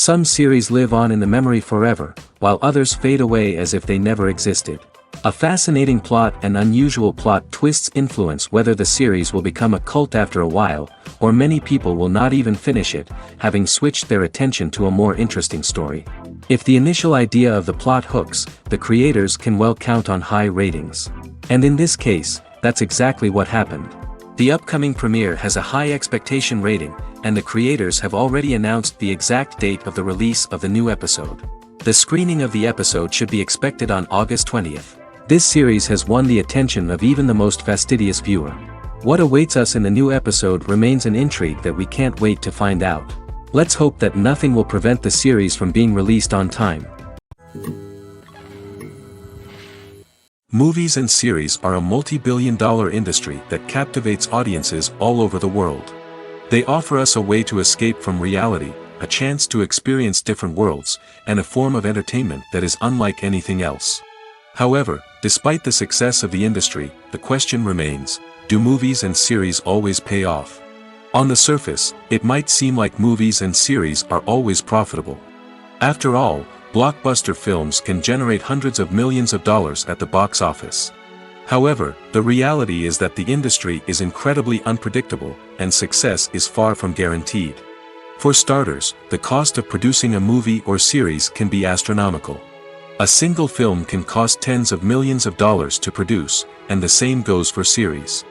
Some series live on in the memory forever, while others fade away as if they never existed. A fascinating plot and unusual plot twists influence whether the series will become a cult after a while, or many people will not even finish it, having switched their attention to a more interesting story. If the initial idea of the plot hooks, the creators can well count on high ratings. And in this case, that's exactly what happened. The upcoming premiere has a high expectation rating, and the creators have already announced the exact date of the release of the new episode. The screening of the episode should be expected on August 20th. This series has won the attention of even the most fastidious viewer. What awaits us in the new episode remains an intrigue that we can't wait to find out. Let's hope that nothing will prevent the series from being released on time. Movies and series are a multi-billion-dollar industry that captivates audiences all over the world. They offer us a way to escape from reality, a chance to experience different worlds, and a form of entertainment that is unlike anything else. However, despite the success of the industry, the question remains, do movies and series always pay off? On the surface, it might seem like movies and series are always profitable. After all, blockbuster films can generate hundreds of millions of dollars at the box office. However, the reality is that the industry is incredibly unpredictable, and success is far from guaranteed. For starters, the cost of producing a movie or series can be astronomical. A single film can cost tens of millions of dollars to produce, and the same goes for series.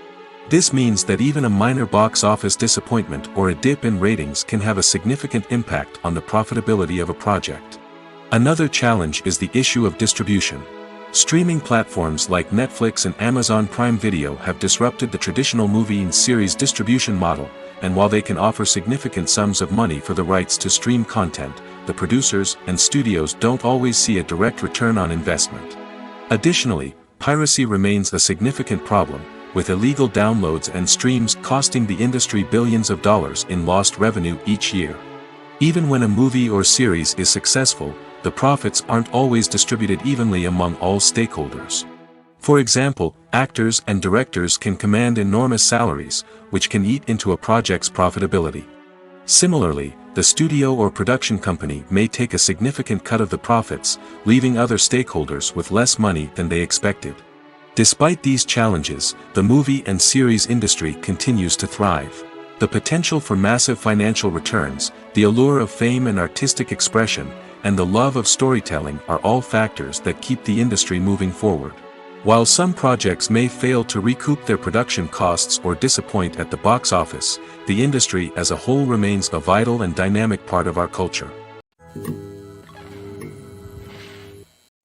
This means that even a minor box office disappointment or a dip in ratings can have a significant impact on the profitability of a project. Another challenge is the issue of distribution. Streaming platforms like Netflix and Amazon Prime Video have disrupted the traditional movie and series distribution model, and while they can offer significant sums of money for the rights to stream content, the producers and studios don't always see a direct return on investment. Additionally, piracy remains a significant problem, with illegal downloads and streams costing the industry billions of dollars in lost revenue each year. Even when a movie or series is successful, the profits aren't always distributed evenly among all stakeholders. For example, actors and directors can command enormous salaries, which can eat into a project's profitability. Similarly, the studio or production company may take a significant cut of the profits, leaving other stakeholders with less money than they expected. Despite these challenges, the movie and series industry continues to thrive. The potential for massive financial returns, the allure of fame and artistic expression, and the love of storytelling are all factors that keep the industry moving forward. While some projects may fail to recoup their production costs or disappoint at the box office, the industry as a whole remains a vital and dynamic part of our culture.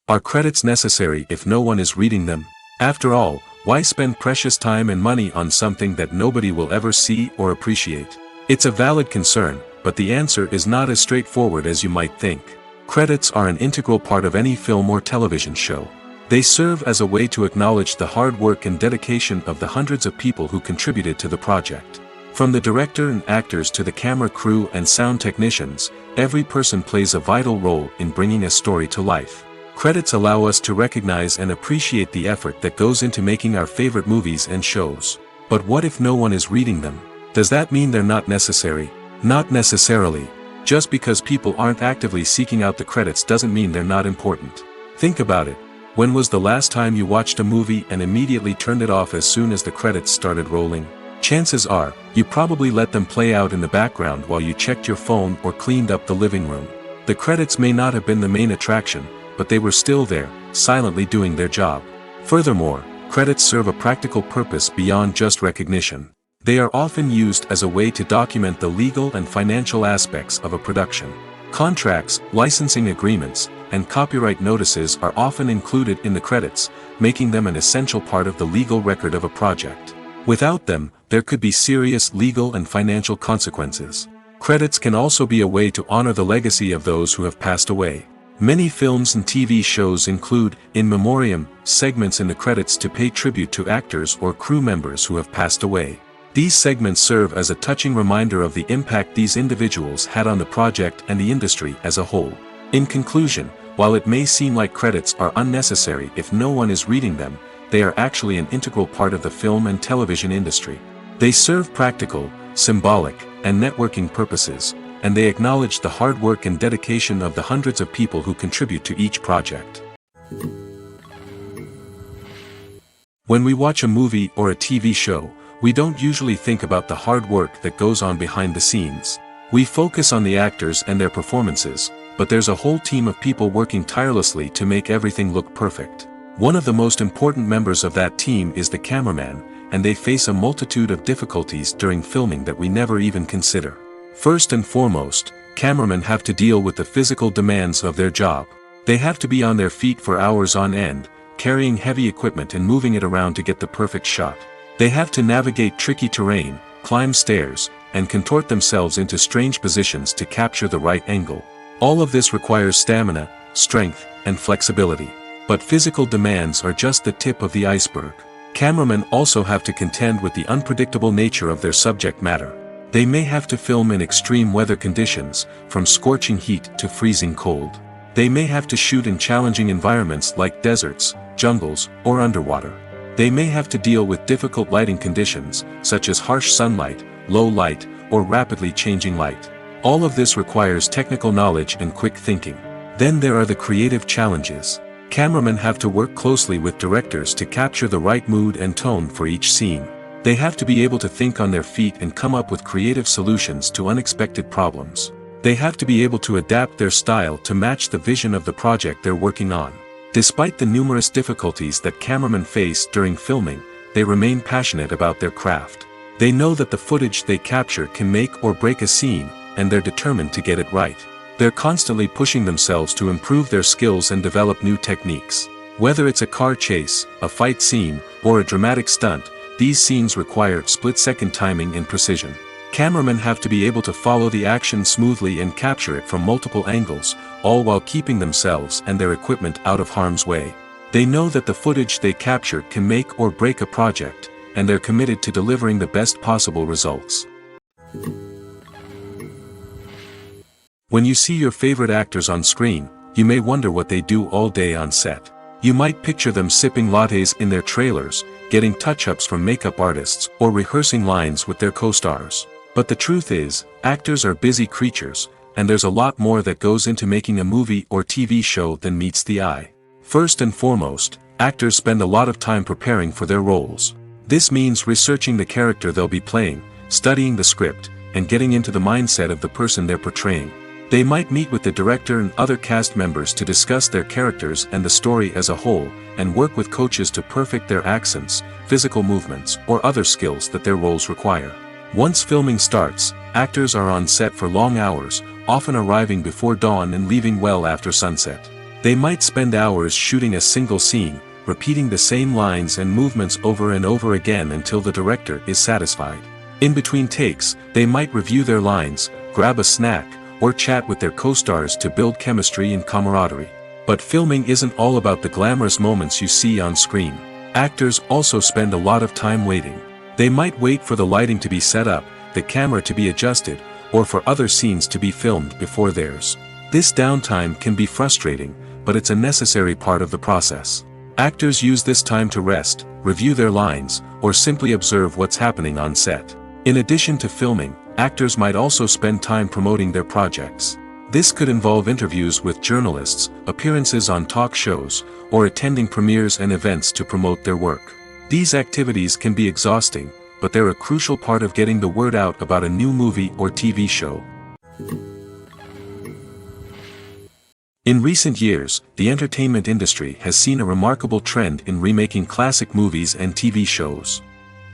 Are credits necessary if no one is reading them? After all, why spend precious time and money on something that nobody will ever see or appreciate? It's a valid concern, but the answer is not as straightforward as you might think. Credits are an integral part of any film or television show. They serve as a way to acknowledge the hard work and dedication of the hundreds of people who contributed to the project. From the director and actors to the camera crew and sound technicians, every person plays a vital role in bringing a story to life. Credits allow us to recognize and appreciate the effort that goes into making our favorite movies and shows. But what if no one is reading them? Does that mean they're not necessary? Not necessarily. Just because people aren't actively seeking out the credits doesn't mean they're not important. Think about it. When was the last time you watched a movie and immediately turned it off as soon as the credits started rolling? Chances are, you probably let them play out in the background while you checked your phone or cleaned up the living room. The credits may not have been the main attraction, but they were still there, silently doing their job. Furthermore, credits serve a practical purpose beyond just recognition. They are often used as a way to document the legal and financial aspects of a production. Contracts, licensing agreements, and copyright notices are often included in the credits, making them an essential part of the legal record of a project. Without them, there could be serious legal and financial consequences. Credits can also be a way to honor the legacy of those who have passed away. Many films and TV shows include, in memoriam, segments in the credits to pay tribute to actors or crew members who have passed away. These segments serve as a touching reminder of the impact these individuals had on the project and the industry as a whole. In conclusion, while it may seem like credits are unnecessary if no one is reading them, they are actually an integral part of the film and television industry. They serve practical, symbolic, and networking purposes, and they acknowledge the hard work and dedication of the hundreds of people who contribute to each project. When we watch a movie or a TV show, we don't usually think about the hard work that goes on behind the scenes. We focus on the actors and their performances, but there's a whole team of people working tirelessly to make everything look perfect. One of the most important members of that team is the cameraman, and they face a multitude of difficulties during filming that we never even consider. First and foremost, cameramen have to deal with the physical demands of their job. They have to be on their feet for hours on end, carrying heavy equipment and moving it around to get the perfect shot. They have to navigate tricky terrain, climb stairs, and contort themselves into strange positions to capture the right angle. All of this requires stamina, strength, and flexibility. But physical demands are just the tip of the iceberg. Cameramen also have to contend with the unpredictable nature of their subject matter. They may have to film in extreme weather conditions, from scorching heat to freezing cold. They may have to shoot in challenging environments like deserts, jungles, or underwater. They may have to deal with difficult lighting conditions, such as harsh sunlight, low light, or rapidly changing light. All of this requires technical knowledge and quick thinking. Then there are the creative challenges. Cameramen have to work closely with directors to capture the right mood and tone for each scene. They have to be able to think on their feet and come up with creative solutions to unexpected problems. They have to be able to adapt their style to match the vision of the project they're working on. Despite the numerous difficulties that cameramen face during filming, they remain passionate about their craft. They know that the footage they capture can make or break a scene, and they're determined to get it right. They're constantly pushing themselves to improve their skills and develop new techniques. Whether it's a car chase, a fight scene, or a dramatic stunt, these scenes require split-second timing and precision. Cameramen have to be able to follow the action smoothly and capture it from multiple angles, all while keeping themselves and their equipment out of harm's way. They know that the footage they capture can make or break a project, and they're committed to delivering the best possible results. When you see your favorite actors on screen, you may wonder what they do all day on set. You might picture them sipping lattes in their trailers, getting touch-ups from makeup artists, or rehearsing lines with their co-stars. But the truth is, actors are busy creatures, and there's a lot more that goes into making a movie or TV show than meets the eye. First and foremost, actors spend a lot of time preparing for their roles. This means researching the character they'll be playing, studying the script, and getting into the mindset of the person they're portraying. They might meet with the director and other cast members to discuss their characters and the story as a whole, and work with coaches to perfect their accents, physical movements, or other skills that their roles require. Once filming starts, actors are on set for long hours, often arriving before dawn and leaving well after sunset. They might spend hours shooting a single scene, repeating the same lines and movements over and over again until the director is satisfied. In between takes, they might review their lines, grab a snack, or chat with their co-stars to build chemistry and camaraderie. But filming isn't all about the glamorous moments you see on screen. Actors also spend a lot of time waiting. They might wait for the lighting to be set up, the camera to be adjusted, or for other scenes to be filmed before theirs. This downtime can be frustrating, but it's a necessary part of the process. Actors use this time to rest, review their lines, or simply observe what's happening on set. In addition to filming, actors might also spend time promoting their projects. This could involve interviews with journalists, appearances on talk shows, or attending premieres and events to promote their work. These activities can be exhausting, but they're a crucial part of getting the word out about a new movie or TV show. In recent years, the entertainment industry has seen a remarkable trend in remaking classic movies and TV shows.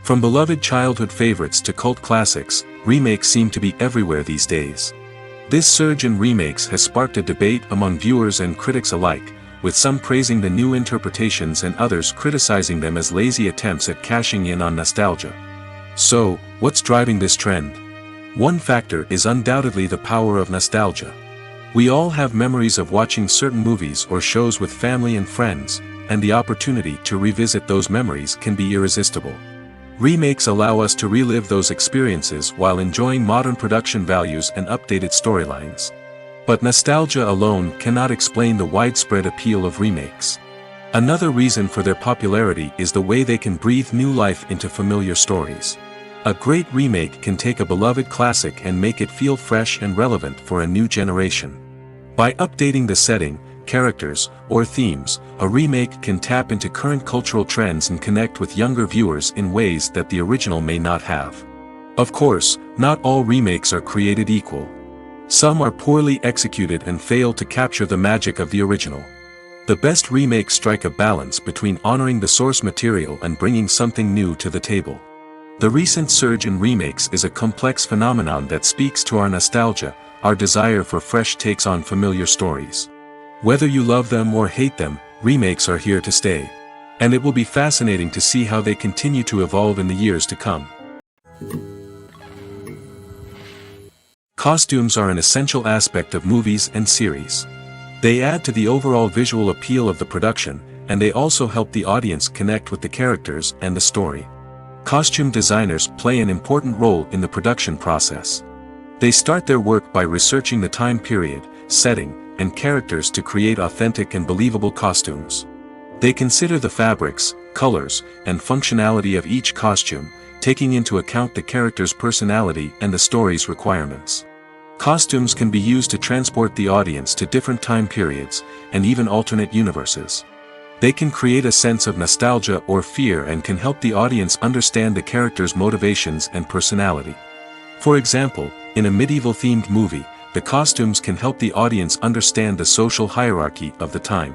From beloved childhood favorites to cult classics, remakes seem to be everywhere these days. This surge in remakes has sparked a debate among viewers and critics alike, with some praising the new interpretations and others criticizing them as lazy attempts at cashing in on nostalgia. So, what's driving this trend? One factor is undoubtedly the power of nostalgia. We all have memories of watching certain movies or shows with family and friends, and the opportunity to revisit those memories can be irresistible. Remakes allow us to relive those experiences while enjoying modern production values and updated storylines. But nostalgia alone cannot explain the widespread appeal of remakes. Another reason for their popularity is the way they can breathe new life into familiar stories. A great remake can take a beloved classic and make it feel fresh and relevant for a new generation. By updating the setting, characters, or themes, a remake can tap into current cultural trends and connect with younger viewers in ways that the original may not have. Of course, not all remakes are created equal. Some are poorly executed and fail to capture the magic of the original. The best remakes strike a balance between honoring the source material and bringing something new to the table. The recent surge in remakes is a complex phenomenon that speaks to our nostalgia, our desire for fresh takes on familiar stories. Whether you love them or hate them, remakes are here to stay. And it will be fascinating to see how they continue to evolve in the years to come. Costumes are an essential aspect of movies and series. They add to the overall visual appeal of the production, and they also help the audience connect with the characters and the story. Costume designers play an important role in the production process. They start their work by researching the time period, setting, and characters to create authentic and believable costumes. They consider the fabrics, colors, and functionality of each costume, taking into account the character's personality and the story's requirements. Costumes can be used to transport the audience to different time periods, and even alternate universes. They can create a sense of nostalgia or fear and can help the audience understand the character's motivations and personality. For example, in a medieval-themed movie, the costumes can help the audience understand the social hierarchy of the time.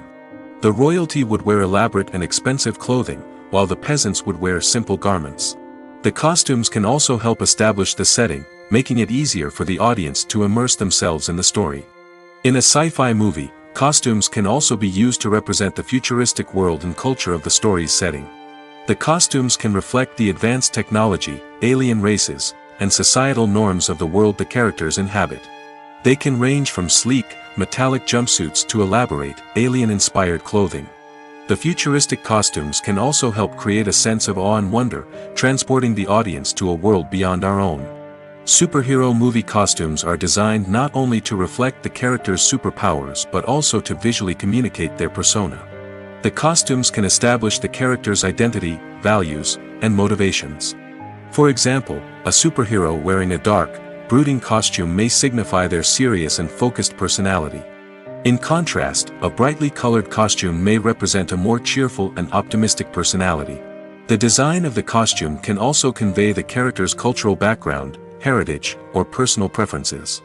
The royalty would wear elaborate and expensive clothing, while the peasants would wear simple garments. The costumes can also help establish the setting, making it easier for the audience to immerse themselves in the story. In a sci-fi movie, costumes can also be used to represent the futuristic world and culture of the story's setting. The costumes can reflect the advanced technology, alien races, and societal norms of the world the characters inhabit. They can range from sleek, metallic jumpsuits to elaborate, alien-inspired clothing. The futuristic costumes can also help create a sense of awe and wonder, transporting the audience to a world beyond our own. Superhero movie costumes are designed not only to reflect the character's superpowers but also to visually communicate their persona. The costumes can establish the character's identity, values, and motivations. For example, a superhero wearing a dark, brooding costume may signify their serious and focused personality. In contrast, a brightly colored costume may represent a more cheerful and optimistic personality. The design of the costume can also convey the character's cultural background, heritage, or personal preferences.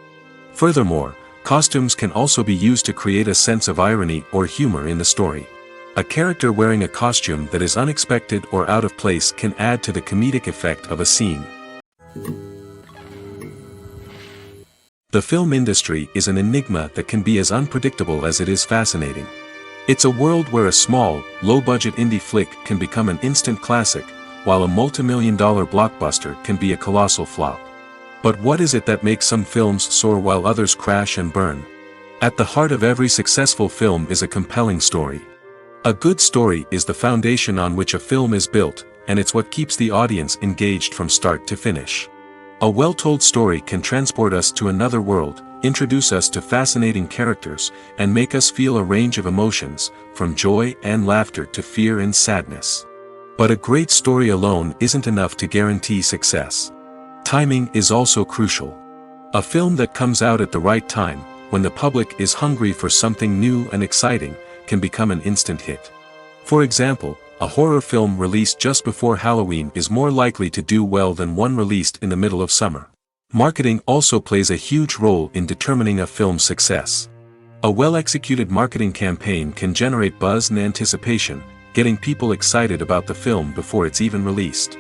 Furthermore, costumes can also be used to create a sense of irony or humor in the story. A character wearing a costume that is unexpected or out of place can add to the comedic effect of a scene. The film industry is an enigma that can be as unpredictable as it is fascinating. It's a world where a small, low-budget indie flick can become an instant classic, while a multi-million-dollar blockbuster can be a colossal flop. But what is it that makes some films soar while others crash and burn? At the heart of every successful film is a compelling story. A good story is the foundation on which a film is built, and it's what keeps the audience engaged from start to finish. A well-told story can transport us to another world, introduce us to fascinating characters, and make us feel a range of emotions, from joy and laughter to fear and sadness. But a great story alone isn't enough to guarantee success. Timing is also crucial. A film that comes out at the right time, when the public is hungry for something new and exciting, can become an instant hit. For example, a horror film released just before Halloween is more likely to do well than one released in the middle of summer. Marketing also plays a huge role in determining a film's success. A well-executed marketing campaign can generate buzz and anticipation, getting people excited about the film before it's even released.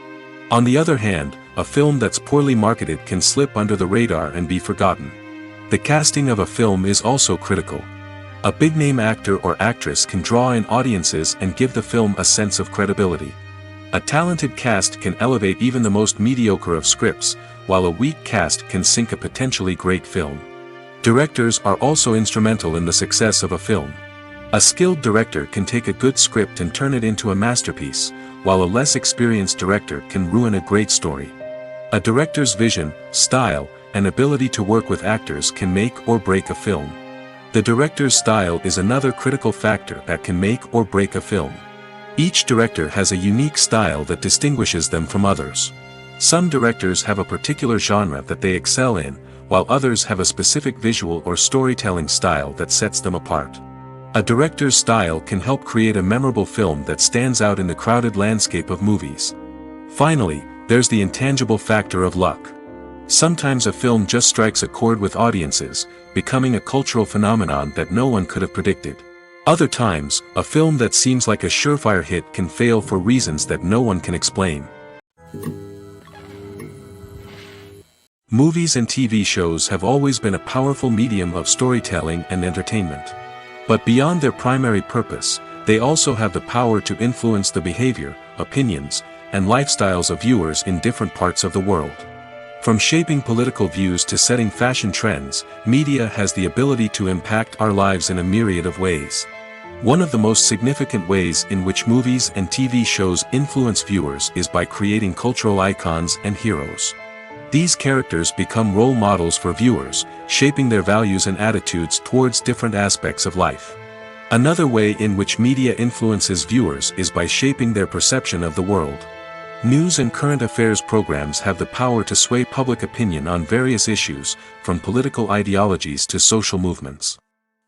On the other hand, a film that's poorly marketed can slip under the radar and be forgotten. The casting of a film is also critical. A big-name actor or actress can draw in audiences and give the film a sense of credibility. A talented cast can elevate even the most mediocre of scripts, while a weak cast can sink a potentially great film. Directors are also instrumental in the success of a film. A skilled director can take a good script and turn it into a masterpiece, while a less experienced director can ruin a great story. A director's vision, style, and ability to work with actors can make or break a film. The director's style is another critical factor that can make or break a film. Each director has a unique style that distinguishes them from others. Some directors have a particular genre that they excel in, while others have a specific visual or storytelling style that sets them apart. A director's style can help create a memorable film that stands out in the crowded landscape of movies. Finally, there's the intangible factor of luck. Sometimes a film just strikes a chord with audiences, becoming a cultural phenomenon that no one could have predicted. Other times, a film that seems like a surefire hit can fail for reasons that no one can explain. Movies and TV shows have always been a powerful medium of storytelling and entertainment. But beyond their primary purpose, they also have the power to influence the behavior, opinions, and lifestyles of viewers in different parts of the world. From shaping political views to setting fashion trends, media has the ability to impact our lives in a myriad of ways. One of the most significant ways in which movies and TV shows influence viewers is by creating cultural icons and heroes. These characters become role models for viewers, shaping their values and attitudes towards different aspects of life. Another way in which media influences viewers is by shaping their perception of the world. News and current affairs programs have the power to sway public opinion on various issues, from political ideologies to social movements.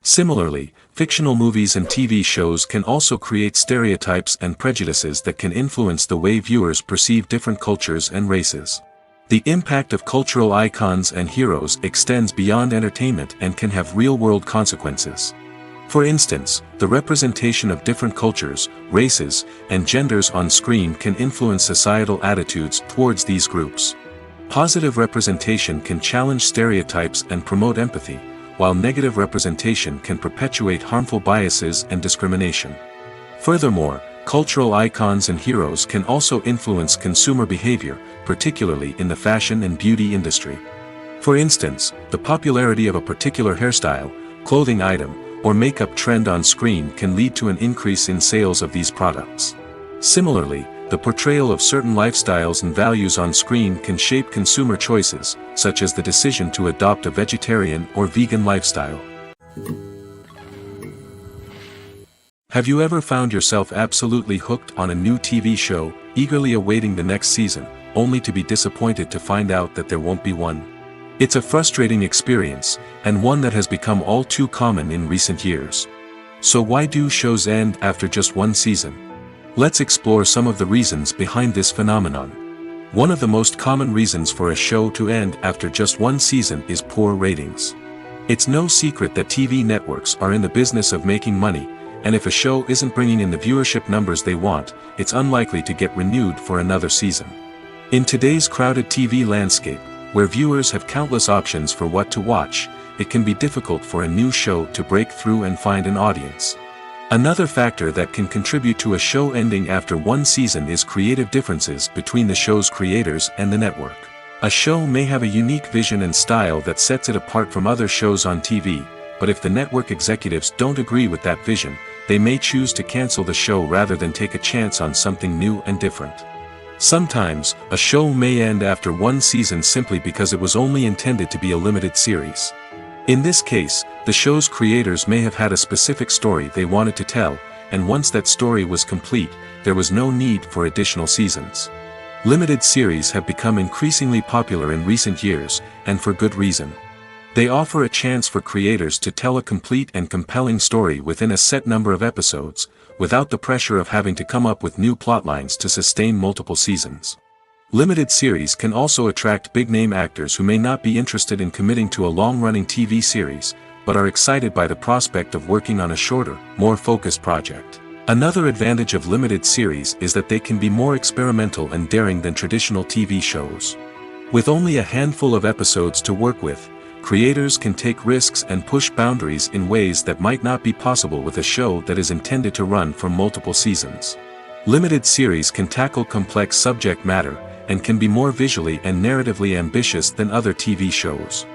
Similarly, fictional movies and TV shows can also create stereotypes and prejudices that can influence the way viewers perceive different cultures and races. The impact of cultural icons and heroes extends beyond entertainment and can have real-world consequences. For instance, the representation of different cultures, races, and genders on screen can influence societal attitudes towards these groups. Positive representation can challenge stereotypes and promote empathy, while negative representation can perpetuate harmful biases and discrimination. Furthermore, cultural icons and heroes can also influence consumer behavior, particularly in the fashion and beauty industry. For instance, the popularity of a particular hairstyle, clothing item, or makeup trend on screen can lead to an increase in sales of these products. Similarly, the portrayal of certain lifestyles and values on screen can shape consumer choices, such as the decision to adopt a vegetarian or vegan lifestyle. Have you ever found yourself absolutely hooked on a new TV show, eagerly awaiting the next season, only to be disappointed to find out that there won't be one? It's a frustrating experience, and one that has become all too common in recent years. So why do shows end after just one season? Let's explore some of the reasons behind this phenomenon. One of the most common reasons for a show to end after just one season is poor ratings. It's no secret that TV networks are in the business of making money, and if a show isn't bringing in the viewership numbers they want, it's unlikely to get renewed for another season. In today's crowded TV landscape, where viewers have countless options for what to watch, it can be difficult for a new show to break through and find an audience. Another factor that can contribute to a show ending after one season is creative differences between the show's creators and the network. A show may have a unique vision and style that sets it apart from other shows on TV, but if the network executives don't agree with that vision, they may choose to cancel the show rather than take a chance on something new and different. Sometimes, a show may end after one season simply because it was only intended to be a limited series. In this case, the show's creators may have had a specific story they wanted to tell, and once that story was complete, there was no need for additional seasons. Limited series have become increasingly popular in recent years, and for good reason. They offer a chance for creators to tell a complete and compelling story within a set number of episodes, without the pressure of having to come up with new plotlines to sustain multiple seasons. Limited series can also attract big-name actors who may not be interested in committing to a long-running TV series, but are excited by the prospect of working on a shorter, more focused project. Another advantage of limited series is that they can be more experimental and daring than traditional TV shows. With only a handful of episodes to work with, creators can take risks and push boundaries in ways that might not be possible with a show that is intended to run for multiple seasons. Limited series can tackle complex subject matter, and can be more visually and narratively ambitious than other TV shows.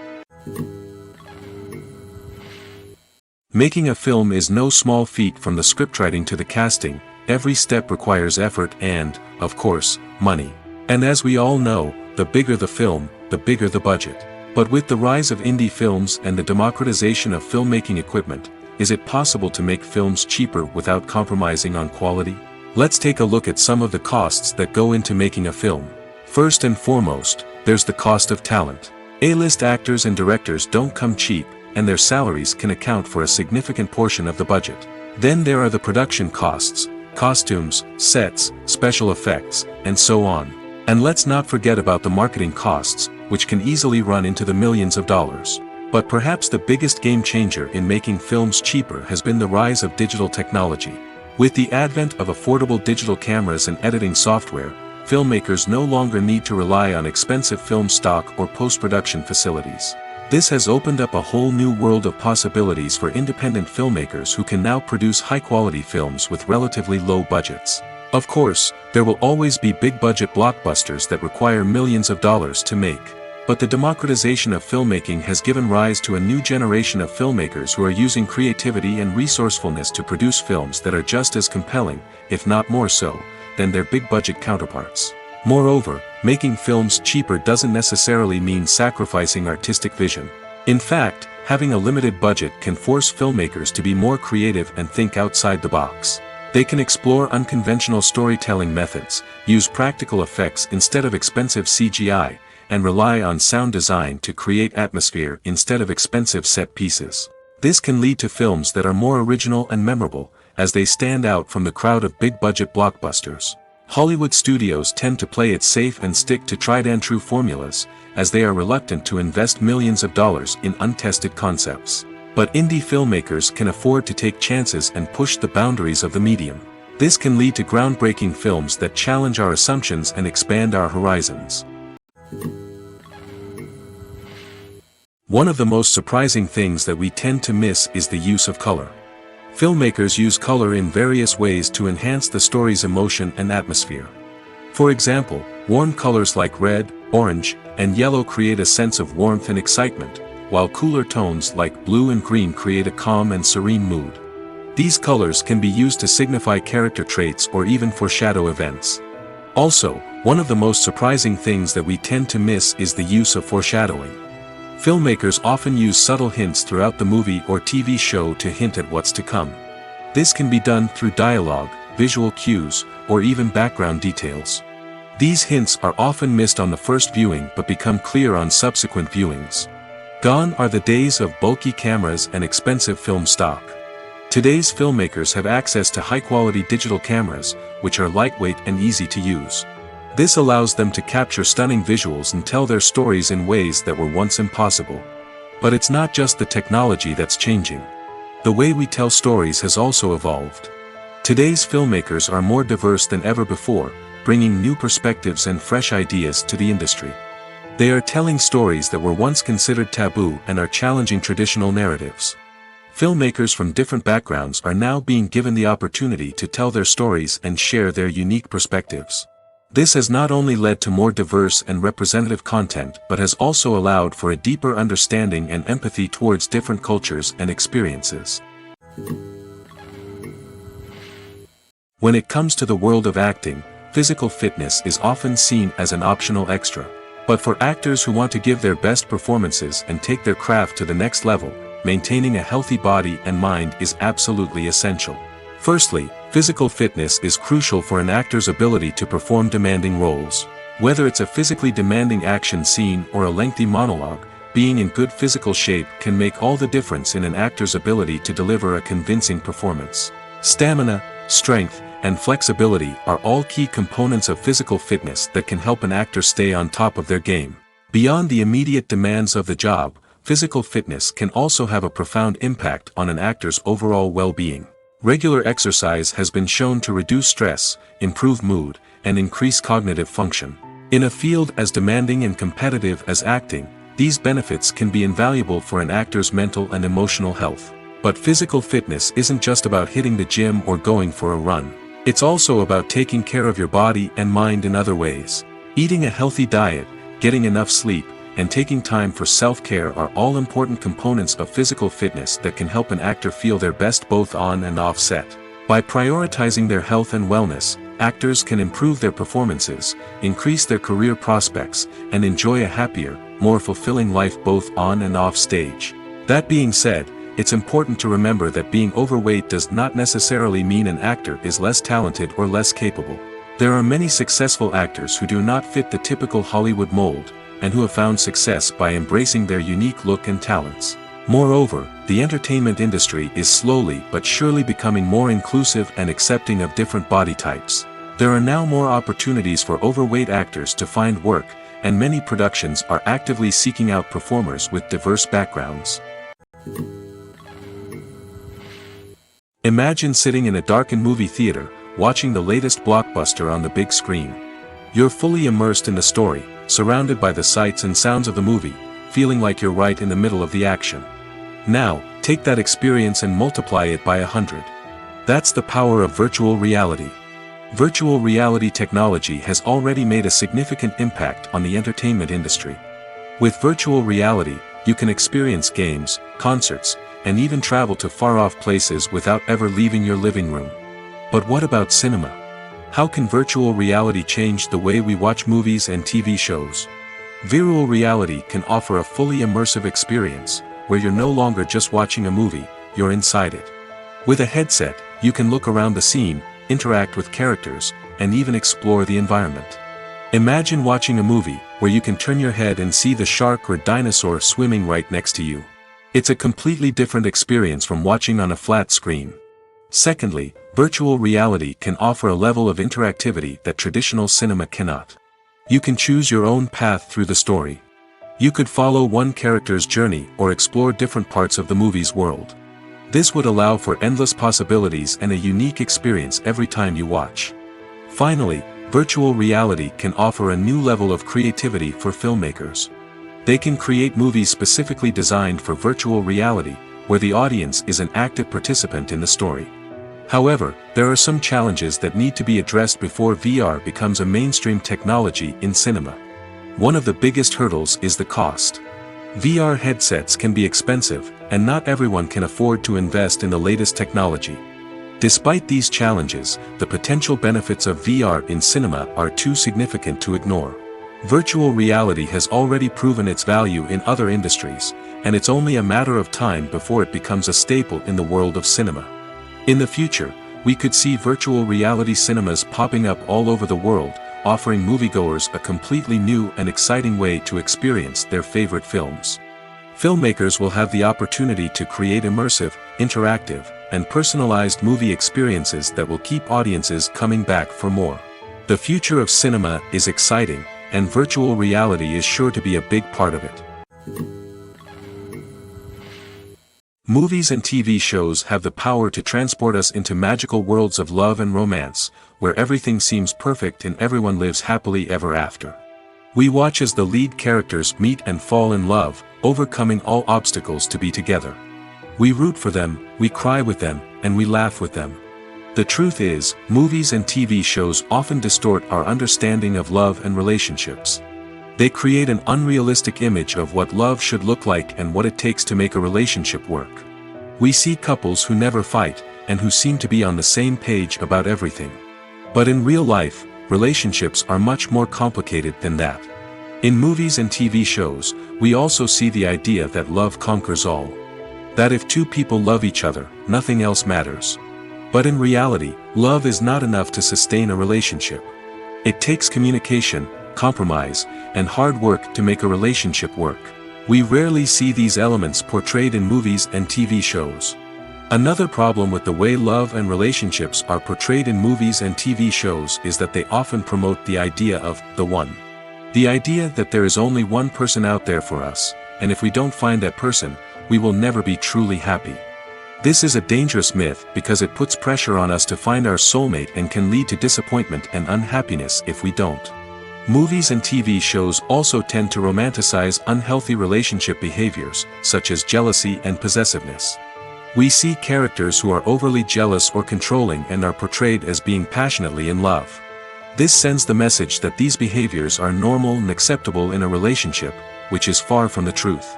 Making a film is no small feat. From the scriptwriting to the casting, every step requires effort and, of course, money. And as we all know, the bigger the film, the bigger the budget. But with the rise of indie films and the democratization of filmmaking equipment, is it possible to make films cheaper without compromising on quality? Let's take a look at some of the costs that go into making a film. First and foremost, there's the cost of talent. A-list actors and directors don't come cheap, and their salaries can account for a significant portion of the budget. Then there are the production costs, costumes, sets, special effects, and so on. And let's not forget about the marketing costs, which can easily run into the millions of dollars. But perhaps the biggest game changer in making films cheaper has been the rise of digital technology. With the advent of affordable digital cameras and editing software, filmmakers no longer need to rely on expensive film stock or post-production facilities. This has opened up a whole new world of possibilities for independent filmmakers who can now produce high-quality films with relatively low budgets. Of course, there will always be big-budget blockbusters that require millions of dollars to make. But the democratization of filmmaking has given rise to a new generation of filmmakers who are using creativity and resourcefulness to produce films that are just as compelling, if not more so, than their big-budget counterparts. Moreover, making films cheaper doesn't necessarily mean sacrificing artistic vision. In fact, having a limited budget can force filmmakers to be more creative and think outside the box. They can explore unconventional storytelling methods, use practical effects instead of expensive CGI, and rely on sound design to create atmosphere instead of expensive set pieces. This can lead to films that are more original and memorable, as they stand out from the crowd of big-budget blockbusters. Hollywood studios tend to play it safe and stick to tried-and-true formulas, as they are reluctant to invest millions of dollars in untested concepts. But indie filmmakers can afford to take chances and push the boundaries of the medium. This can lead to groundbreaking films that challenge our assumptions and expand our horizons. One of the most surprising things that we tend to miss is the use of color. Filmmakers use color in various ways to enhance the story's emotion and atmosphere. For example, warm colors like red, orange, and yellow create a sense of warmth and excitement, while cooler tones like blue and green create a calm and serene mood. These colors can be used to signify character traits or even foreshadow events. Also, one of the most surprising things that we tend to miss is the use of foreshadowing. Filmmakers often use subtle hints throughout the movie or TV show to hint at what's to come. This can be done through dialogue, visual cues, or even background details. These hints are often missed on the first viewing but become clear on subsequent viewings. Gone are the days of bulky cameras and expensive film stock. Today's filmmakers have access to high-quality digital cameras, which are lightweight and easy to use. This allows them to capture stunning visuals and tell their stories in ways that were once impossible. But it's not just the technology that's changing. The way we tell stories has also evolved. Today's filmmakers are more diverse than ever before, bringing new perspectives and fresh ideas to the industry. They are telling stories that were once considered taboo and are challenging traditional narratives. Filmmakers from different backgrounds are now being given the opportunity to tell their stories and share their unique perspectives. This has not only led to more diverse and representative content but has also allowed for a deeper understanding and empathy towards different cultures and experiences. When it comes to the world of acting, physical fitness is often seen as an optional extra. But for actors who want to give their best performances and take their craft to the next level, maintaining a healthy body and mind is absolutely essential. Firstly, physical fitness is crucial for an actor's ability to perform demanding roles. Whether it's a physically demanding action scene or a lengthy monologue, being in good physical shape can make all the difference in an actor's ability to deliver a convincing performance. Stamina, strength, and flexibility are all key components of physical fitness that can help an actor stay on top of their game. Beyond the immediate demands of the job, physical fitness can also have a profound impact on an actor's overall well-being. Regular exercise has been shown to reduce stress, improve mood, and increase cognitive function. In a field as demanding and competitive as acting, these benefits can be invaluable for an actor's mental and emotional health. But physical fitness isn't just about hitting the gym or going for a run. It's also about taking care of your body and mind in other ways. Eating a healthy diet, getting enough sleep, and taking time for self-care are all important components of physical fitness that can help an actor feel their best both on and off set. By prioritizing their health and wellness, actors can improve their performances, increase their career prospects, and enjoy a happier, more fulfilling life both on and off stage. That being said, it's important to remember that being overweight does not necessarily mean an actor is less talented or less capable. There are many successful actors who do not fit the typical Hollywood mold, and who have found success by embracing their unique look and talents. Moreover, the entertainment industry is slowly but surely becoming more inclusive and accepting of different body types. There are now more opportunities for overweight actors to find work, and many productions are actively seeking out performers with diverse backgrounds. Imagine sitting in a darkened movie theater, watching the latest blockbuster on the big screen. You're fully immersed in the story, surrounded by the sights and sounds of the movie, feeling like you're right in the middle of the action. Now, take that experience and multiply it by 100. That's the power of virtual reality. Virtual reality technology has already made a significant impact on the entertainment industry. With virtual reality, you can experience games, concerts, and even travel to far-off places without ever leaving your living room. But what about cinema? How can virtual reality change the way we watch movies and TV shows? Virtual reality can offer a fully immersive experience, where you're no longer just watching a movie, you're inside it. With a headset, you can look around the scene, interact with characters, and even explore the environment. Imagine watching a movie, where you can turn your head and see the shark or dinosaur swimming right next to you. It's a completely different experience from watching on a flat screen. Secondly, virtual reality can offer a level of interactivity that traditional cinema cannot. You can choose your own path through the story. You could follow one character's journey or explore different parts of the movie's world. This would allow for endless possibilities and a unique experience every time you watch. Finally, virtual reality can offer a new level of creativity for filmmakers. They can create movies specifically designed for virtual reality, where the audience is an active participant in the story. However, there are some challenges that need to be addressed before VR becomes a mainstream technology in cinema. One of the biggest hurdles is the cost. VR headsets can be expensive, and not everyone can afford to invest in the latest technology. Despite these challenges, the potential benefits of VR in cinema are too significant to ignore. Virtual reality has already proven its value in other industries, and it's only a matter of time before it becomes a staple in the world of cinema. In the future, we could see virtual reality cinemas popping up all over the world, offering moviegoers a completely new and exciting way to experience their favorite films. Filmmakers will have the opportunity to create immersive, interactive, and personalized movie experiences that will keep audiences coming back for more. The future of cinema is exciting, and virtual reality is sure to be a big part of it. Movies and TV shows have the power to transport us into magical worlds of love and romance, where everything seems perfect and everyone lives happily ever after. We watch as the lead characters meet and fall in love, overcoming all obstacles to be together. We root for them, we cry with them, and we laugh with them. The truth is, movies and TV shows often distort our understanding of love and relationships. They create an unrealistic image of what love should look like and what it takes to make a relationship work. We see couples who never fight, and who seem to be on the same page about everything. But in real life, relationships are much more complicated than that. In movies and TV shows, we also see the idea that love conquers all. That if two people love each other, nothing else matters. But in reality, love is not enough to sustain a relationship. It takes communication, compromise, and hard work to make a relationship work. We rarely see these elements portrayed in movies and TV shows. Another problem with the way love and relationships are portrayed in movies and TV shows is that they often promote the idea of the one. The idea that there is only one person out there for us, and if we don't find that person, we will never be truly happy. This is a dangerous myth because it puts pressure on us to find our soulmate and can lead to disappointment and unhappiness if we don't. Movies and TV shows also tend to romanticize unhealthy relationship behaviors, such as jealousy and possessiveness. We see characters who are overly jealous or controlling and are portrayed as being passionately in love. This sends the message that these behaviors are normal and acceptable in a relationship, which is far from the truth.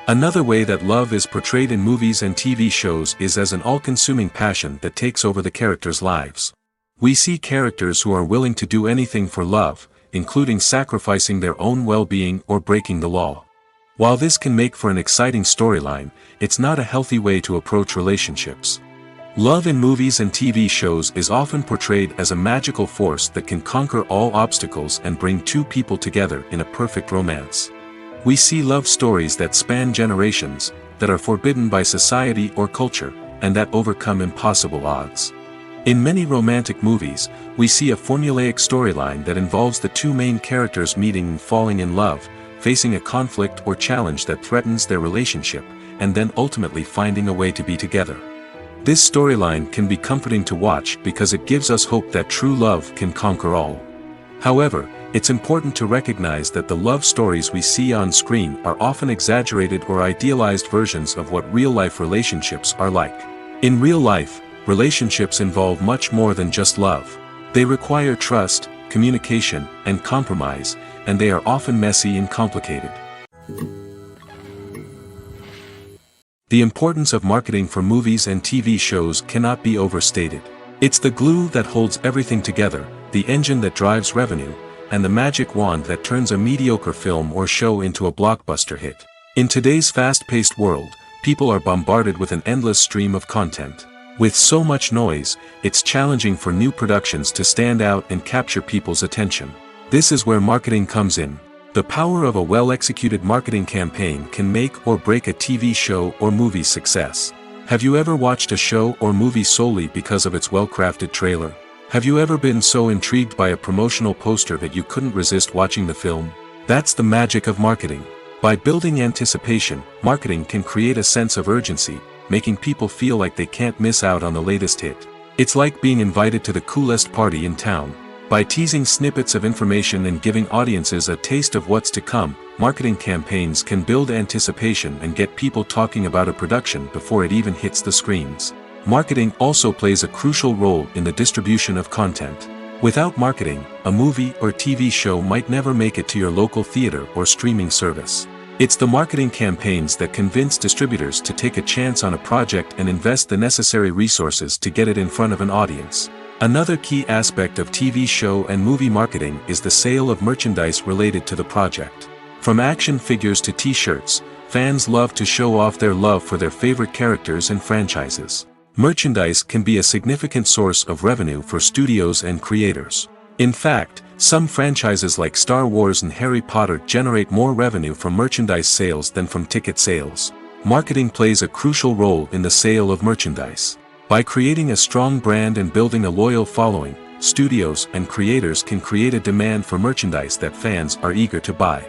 Another way that love is portrayed in movies and TV shows is as an all-consuming passion that takes over the characters' lives. We see characters who are willing to do anything for love, including sacrificing their own well-being or breaking the law. While this can make for an exciting storyline, it's not a healthy way to approach relationships. Love in movies and TV shows is often portrayed as a magical force that can conquer all obstacles and bring two people together in a perfect romance. We see love stories that span generations, that are forbidden by society or culture, and that overcome impossible odds. In many romantic movies, we see a formulaic storyline that involves the two main characters meeting and falling in love, facing a conflict or challenge that threatens their relationship, and then ultimately finding a way to be together. This storyline can be comforting to watch because it gives us hope that true love can conquer all. However, it's important to recognize that the love stories we see on screen are often exaggerated or idealized versions of what real-life relationships are like. In real life, relationships involve much more than just love. They require trust, communication, and compromise, and they are often messy and complicated. The importance of marketing for movies and TV shows cannot be overstated. It's the glue that holds everything together, the engine that drives revenue, and the magic wand that turns a mediocre film or show into a blockbuster hit. In today's fast-paced world, people are bombarded with an endless stream of content. With so much noise, it's challenging for new productions to stand out and capture people's attention. This is where marketing comes in. The power of a well-executed marketing campaign can make or break a TV show or movie's success. Have you ever watched a show or movie solely because of its well-crafted trailer? Have you ever been so intrigued by a promotional poster that you couldn't resist watching the film? That's the magic of marketing. By building anticipation, marketing can create a sense of urgency, making people feel like they can't miss out on the latest hit. It's like being invited to the coolest party in town. By teasing snippets of information and giving audiences a taste of what's to come, marketing campaigns can build anticipation and get people talking about a production before it even hits the screens. Marketing also plays a crucial role in the distribution of content. Without marketing, a movie or TV show might never make it to your local theater or streaming service. It's the marketing campaigns that convince distributors to take a chance on a project and invest the necessary resources to get it in front of an audience. Another key aspect of TV show and movie marketing is the sale of merchandise related to the project. From action figures to t-shirts, fans love to show off their love for their favorite characters and franchises. Merchandise can be a significant source of revenue for studios and creators. In fact, some franchises like Star Wars and Harry Potter generate more revenue from merchandise sales than from ticket sales. Marketing plays a crucial role in the sale of merchandise. By creating a strong brand and building a loyal following, studios and creators can create a demand for merchandise that fans are eager to buy.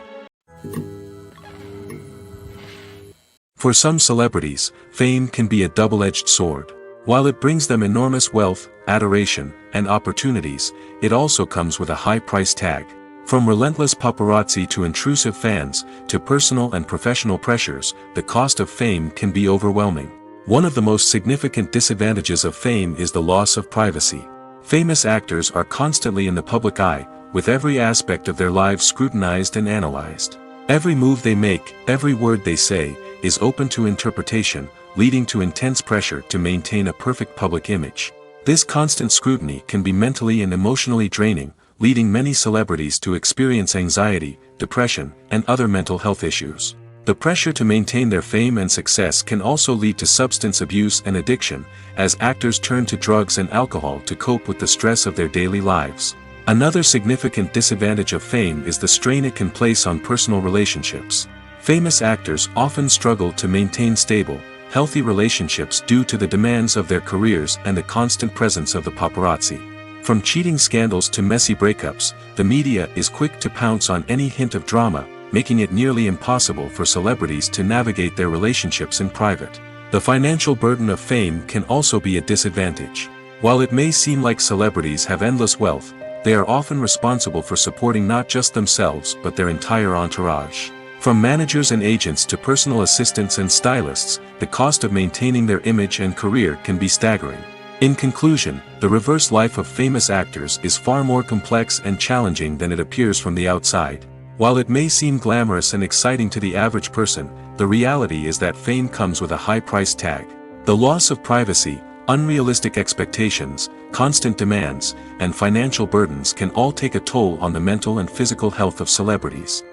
For some celebrities, fame can be a double-edged sword. While it brings them enormous wealth, adoration, and opportunities, it also comes with a high price tag. From relentless paparazzi to intrusive fans, to personal and professional pressures, the cost of fame can be overwhelming. One of the most significant disadvantages of fame is the loss of privacy. Famous actors are constantly in the public eye, with every aspect of their lives scrutinized and analyzed. Every move they make, every word they say, is open to interpretation, leading to intense pressure to maintain a perfect public image. This constant scrutiny can be mentally and emotionally draining, leading many celebrities to experience anxiety, depression, and other mental health issues. The pressure to maintain their fame and success can also lead to substance abuse and addiction, as actors turn to drugs and alcohol to cope with the stress of their daily lives. Another significant disadvantage of fame is the strain it can place on personal relationships. Famous actors often struggle to maintain stable, healthy relationships due to the demands of their careers and the constant presence of the paparazzi. From cheating scandals to messy breakups, the media is quick to pounce on any hint of drama, making it nearly impossible for celebrities to navigate their relationships in private. The financial burden of fame can also be a disadvantage. While it may seem like celebrities have endless wealth, they are often responsible for supporting not just themselves but their entire entourage. From managers and agents to personal assistants and stylists, the cost of maintaining their image and career can be staggering. In conclusion, the reverse life of famous actors is far more complex and challenging than it appears from the outside. While it may seem glamorous and exciting to the average person, the reality is that fame comes with a high price tag. The loss of privacy, unrealistic expectations, constant demands, and financial burdens can all take a toll on the mental and physical health of celebrities.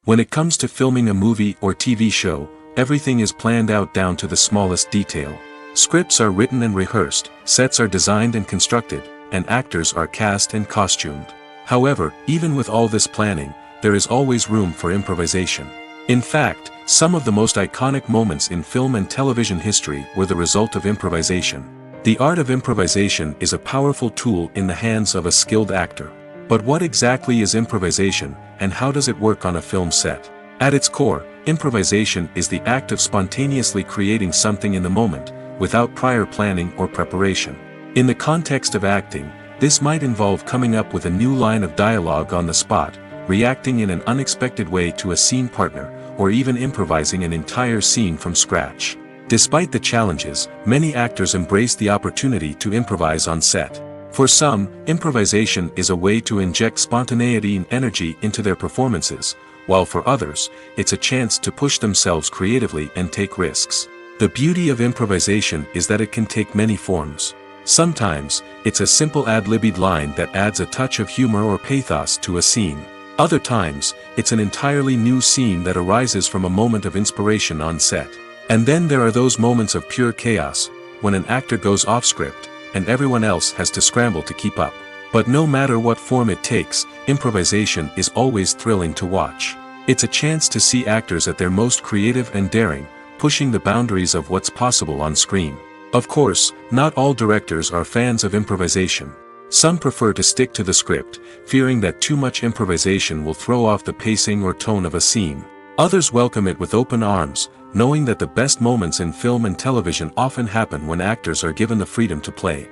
When it comes to filming a movie or TV show, everything is planned out down to the smallest detail. Scripts are written and rehearsed, sets are designed and constructed, and actors are cast and costumed. However, even with all this planning, there is always room for improvisation. In fact, some of the most iconic moments in film and television history were the result of improvisation. The art of improvisation is a powerful tool in the hands of a skilled actor. But what exactly is improvisation, and how does it work on a film set? At its core, improvisation is the act of spontaneously creating something in the moment, without prior planning or preparation. In the context of acting, this might involve coming up with a new line of dialogue on the spot, reacting in an unexpected way to a scene partner, or even improvising an entire scene from scratch. Despite the challenges, many actors embrace the opportunity to improvise on set. For some, improvisation is a way to inject spontaneity and energy into their performances, while for others, it's a chance to push themselves creatively and take risks. The beauty of improvisation is that it can take many forms. Sometimes, it's a simple ad-libbed line that adds a touch of humor or pathos to a scene. Other times, it's an entirely new scene that arises from a moment of inspiration on set. And then there are those moments of pure chaos, when an actor goes off script, and everyone else has to scramble to keep up. But no matter what form it takes, improvisation is always thrilling to watch. It's a chance to see actors at their most creative and daring, pushing the boundaries of what's possible on screen. Of course, not all directors are fans of improvisation. Some prefer to stick to the script, fearing that too much improvisation will throw off the pacing or tone of a scene. Others welcome it with open arms, knowing that the best moments in film and television often happen when actors are given the freedom to play.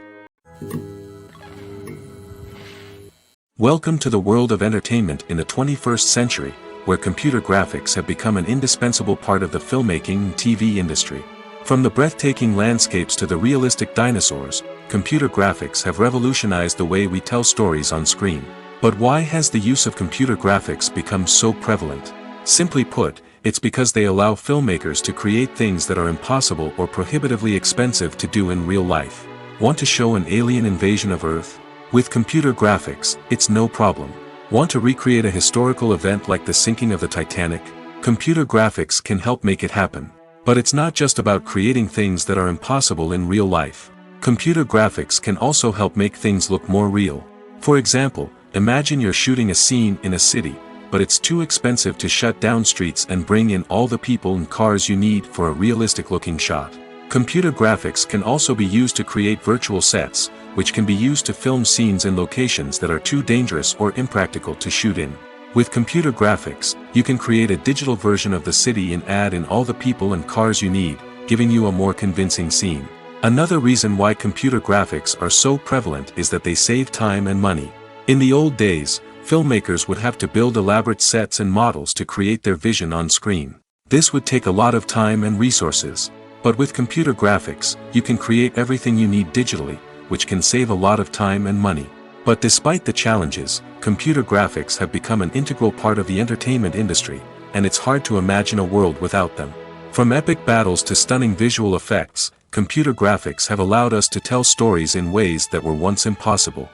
Welcome to the world of entertainment in the 21st century, where computer graphics have become an indispensable part of the filmmaking and TV industry. From the breathtaking landscapes to the realistic dinosaurs, computer graphics have revolutionized the way we tell stories on screen. But why has the use of computer graphics become so prevalent? Simply put, it's because they allow filmmakers to create things that are impossible or prohibitively expensive to do in real life. Want to show an alien invasion of Earth? With computer graphics, it's no problem. Want to recreate a historical event like the sinking of the Titanic? Computer graphics can help make it happen. But it's not just about creating things that are impossible in real life. Computer graphics can also help make things look more real. For example, imagine you're shooting a scene in a city, but it's too expensive to shut down streets and bring in all the people and cars you need for a realistic-looking shot. Computer graphics can also be used to create virtual sets, which can be used to film scenes in locations that are too dangerous or impractical to shoot in. With computer graphics, you can create a digital version of the city and add in all the people and cars you need, giving you a more convincing scene. Another reason why computer graphics are so prevalent is that they save time and money. In the old days, filmmakers would have to build elaborate sets and models to create their vision on screen. This would take a lot of time and resources. But with computer graphics, you can create everything you need digitally, which can save a lot of time and money. But despite the challenges, computer graphics have become an integral part of the entertainment industry, and it's hard to imagine a world without them. From epic battles to stunning visual effects, computer graphics have allowed us to tell stories in ways that were once impossible.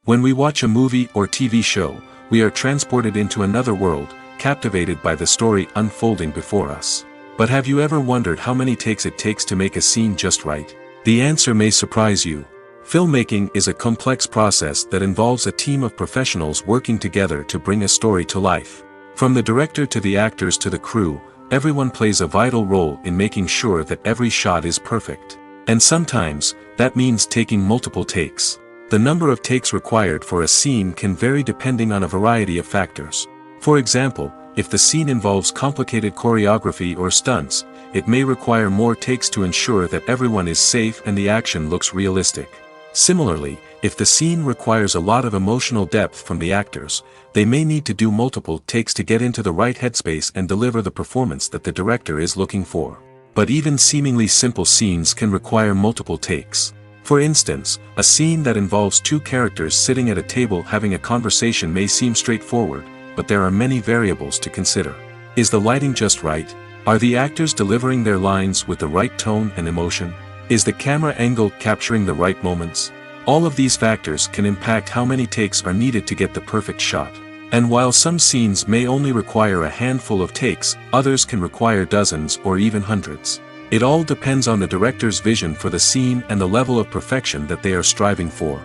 When we watch a movie or TV show, we are transported into another world, captivated by the story unfolding before us. But have you ever wondered how many takes it takes to make a scene just right? The answer may surprise you. Filmmaking is a complex process that involves a team of professionals working together to bring a story to life. From the director to the actors to the crew, everyone plays a vital role in making sure that every shot is perfect. And sometimes, that means taking multiple takes. The number of takes required for a scene can vary depending on a variety of factors. For example, if the scene involves complicated choreography or stunts, it may require more takes to ensure that everyone is safe and the action looks realistic. Similarly, if the scene requires a lot of emotional depth from the actors, they may need to do multiple takes to get into the right headspace and deliver the performance that the director is looking for. But even seemingly simple scenes can require multiple takes. For instance, a scene that involves two characters sitting at a table having a conversation may seem straightforward, but there are many variables to consider. Is the lighting just right? Are the actors delivering their lines with the right tone and emotion? Is the camera angle capturing the right moments? All of these factors can impact how many takes are needed to get the perfect shot. And while some scenes may only require a handful of takes, others can require dozens or even hundreds. It all depends on the director's vision for the scene and the level of perfection that they are striving for.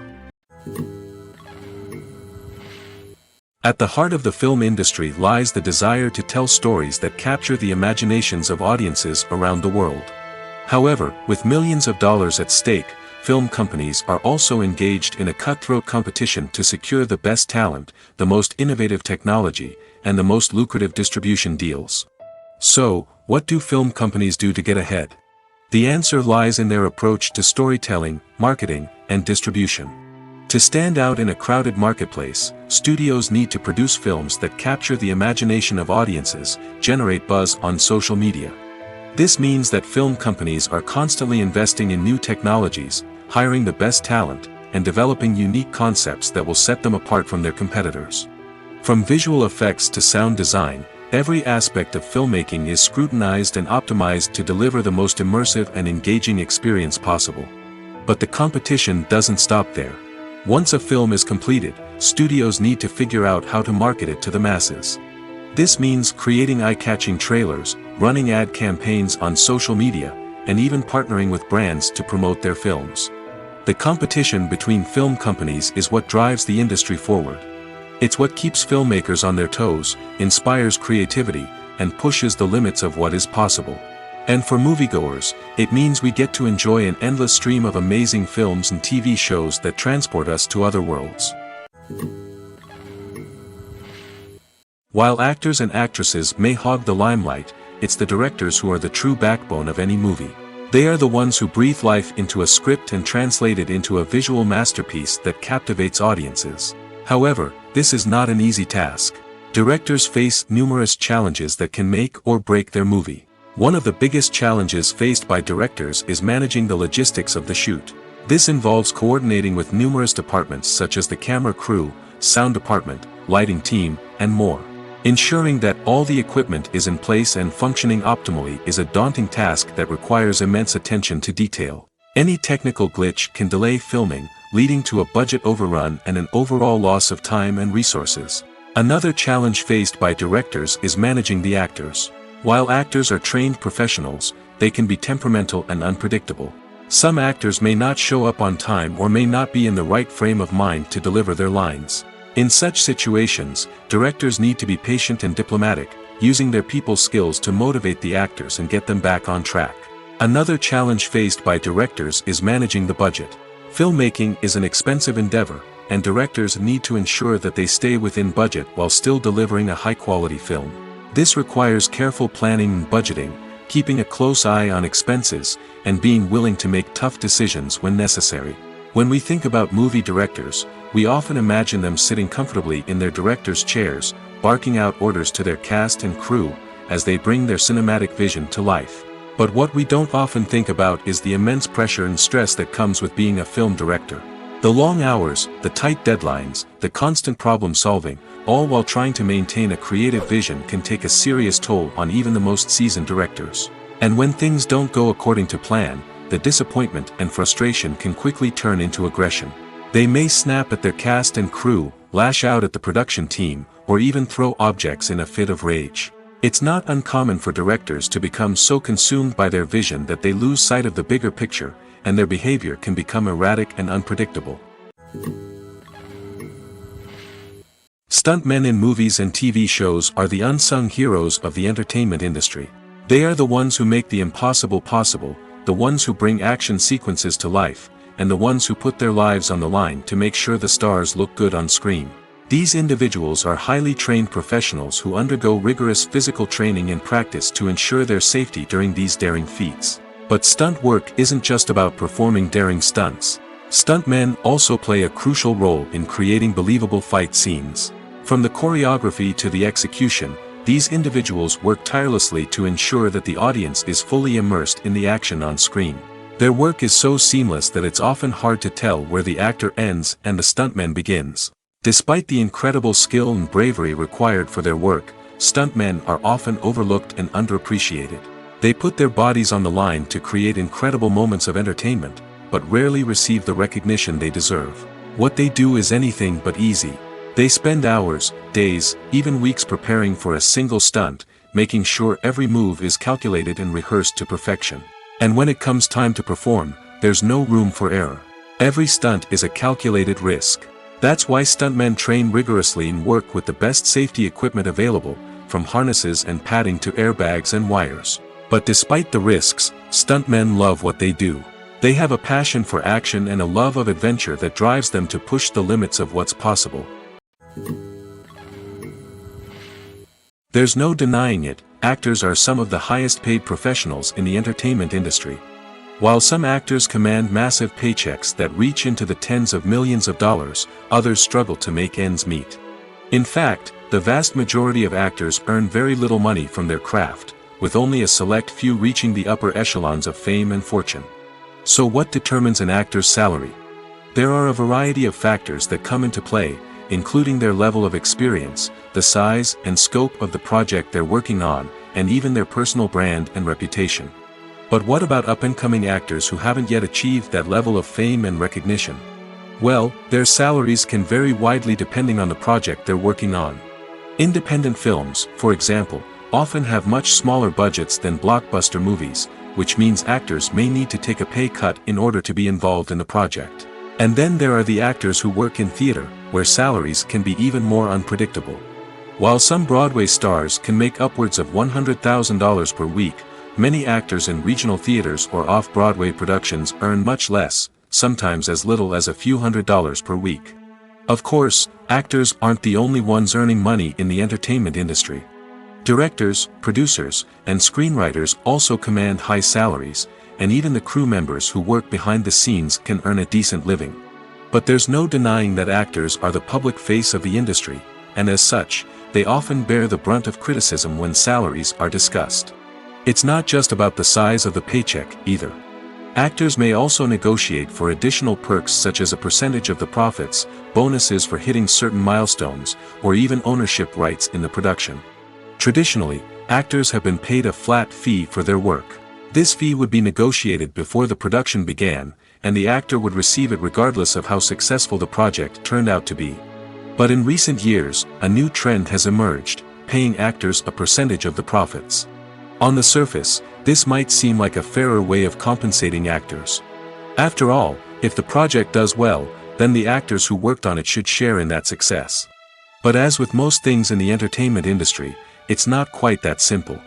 At the heart of the film industry lies the desire to tell stories that capture the imaginations of audiences around the world. However, with millions of dollars at stake, film companies are also engaged in a cutthroat competition to secure the best talent, the most innovative technology, and the most lucrative distribution deals. So, what do film companies do to get ahead? The answer lies in their approach to storytelling, marketing, and distribution. To stand out in a crowded marketplace, studios need to produce films that capture the imagination of audiences, generate buzz on social media. This means that film companies are constantly investing in new technologies, hiring the best talent, and developing unique concepts that will set them apart from their competitors. From visual effects to sound design, every aspect of filmmaking is scrutinized and optimized to deliver the most immersive and engaging experience possible. But the competition doesn't stop there. Once a film is completed, studios need to figure out how to market it to the masses. This means creating eye-catching trailers, running ad campaigns on social media, and even partnering with brands to promote their films. The competition between film companies is what drives the industry forward. It's what keeps filmmakers on their toes, inspires creativity, and pushes the limits of what is possible. And for moviegoers, it means we get to enjoy an endless stream of amazing films and TV shows that transport us to other worlds. While actors and actresses may hog the limelight, it's the directors who are the true backbone of any movie. They are the ones who breathe life into a script and translate it into a visual masterpiece that captivates audiences. However, this is not an easy task. Directors face numerous challenges that can make or break their movie. One of the biggest challenges faced by directors is managing the logistics of the shoot. This involves coordinating with numerous departments such as the camera crew, sound department, lighting team, and more. Ensuring that all the equipment is in place and functioning optimally is a daunting task that requires immense attention to detail. Any technical glitch can delay filming, leading to a budget overrun and an overall loss of time and resources. Another challenge faced by directors is managing the actors. While actors are trained professionals, they can be temperamental and unpredictable. Some actors may not show up on time or may not be in the right frame of mind to deliver their lines. In such situations, directors need to be patient and diplomatic, using their people skills to motivate the actors and get them back on track. Another challenge faced by directors is managing the budget. Filmmaking is an expensive endeavor, and directors need to ensure that they stay within budget while still delivering a high-quality film. This requires careful planning and budgeting, keeping a close eye on expenses, and being willing to make tough decisions when necessary. When we think about movie directors, we often imagine them sitting comfortably in their director's chairs, barking out orders to their cast and crew, as they bring their cinematic vision to life. But what we don't often think about is the immense pressure and stress that comes with being a film director. The long hours, the tight deadlines, the constant problem solving, all while trying to maintain a creative vision can take a serious toll on even the most seasoned directors. And when things don't go according to plan, the disappointment and frustration can quickly turn into aggression. They may snap at their cast and crew, lash out at the production team, or even throw objects in a fit of rage. It's not uncommon for directors to become so consumed by their vision that they lose sight of the bigger picture, and their behavior can become erratic and unpredictable. Stuntmen in movies and TV shows are the unsung heroes of the entertainment industry. They are the ones who make the impossible possible, the ones who bring action sequences to life, and the ones who put their lives on the line to make sure the stars look good on screen. These individuals are highly trained professionals who undergo rigorous physical training and practice to ensure their safety during these daring feats. But stunt work isn't just about performing daring stunts. Stuntmen also play a crucial role in creating believable fight scenes. From the choreography to the execution, these individuals work tirelessly to ensure that the audience is fully immersed in the action on screen. Their work is so seamless that it's often hard to tell where the actor ends and the stuntman begins. Despite the incredible skill and bravery required for their work, stuntmen are often overlooked and underappreciated. They put their bodies on the line to create incredible moments of entertainment, but rarely receive the recognition they deserve. What they do is anything but easy. They spend hours, days, even weeks preparing for a single stunt, making sure every move is calculated and rehearsed to perfection. And when it comes time to perform, there's no room for error. Every stunt is a calculated risk. That's why stuntmen train rigorously and work with the best safety equipment available, from harnesses and padding to airbags and wires. But despite the risks, stuntmen love what they do. They have a passion for action and a love of adventure that drives them to push the limits of what's possible. There's no denying it, actors are some of the highest paid professionals in the entertainment industry. While some actors command massive paychecks that reach into the tens of millions of dollars, others struggle to make ends meet. In fact, the vast majority of actors earn very little money from their craft, with only a select few reaching the upper echelons of fame and fortune. So what determines an actor's salary? There are a variety of factors that come into play, including their level of experience, the size and scope of the project they're working on, and even their personal brand and reputation. But what about up-and-coming actors who haven't yet achieved that level of fame and recognition? Well, their salaries can vary widely depending on the project they're working on. Independent films, for example, often have much smaller budgets than blockbuster movies, which means actors may need to take a pay cut in order to be involved in the project. And then there are the actors who work in theater, where salaries can be even more unpredictable. While some Broadway stars can make upwards of $100,000 per week, many actors in regional theaters or off-Broadway productions earn much less, sometimes as little as a few $100s per week. Of course, actors aren't the only ones earning money in the entertainment industry. Directors, producers, and screenwriters also command high salaries, and even the crew members who work behind the scenes can earn a decent living. But there's no denying that actors are the public face of the industry, and as such, they often bear the brunt of criticism when salaries are discussed. It's not just about the size of the paycheck, either. Actors may also negotiate for additional perks such as a percentage of the profits, bonuses for hitting certain milestones, or even ownership rights in the production. Traditionally, actors have been paid a flat fee for their work. This fee would be negotiated before the production began, and the actor would receive it regardless of how successful the project turned out to be. But in recent years, a new trend has emerged, paying actors a percentage of the profits. On the surface, this might seem like a fairer way of compensating actors. After all, if the project does well, then the actors who worked on it should share in that success. But as with most things in the entertainment industry, it's not quite that simple.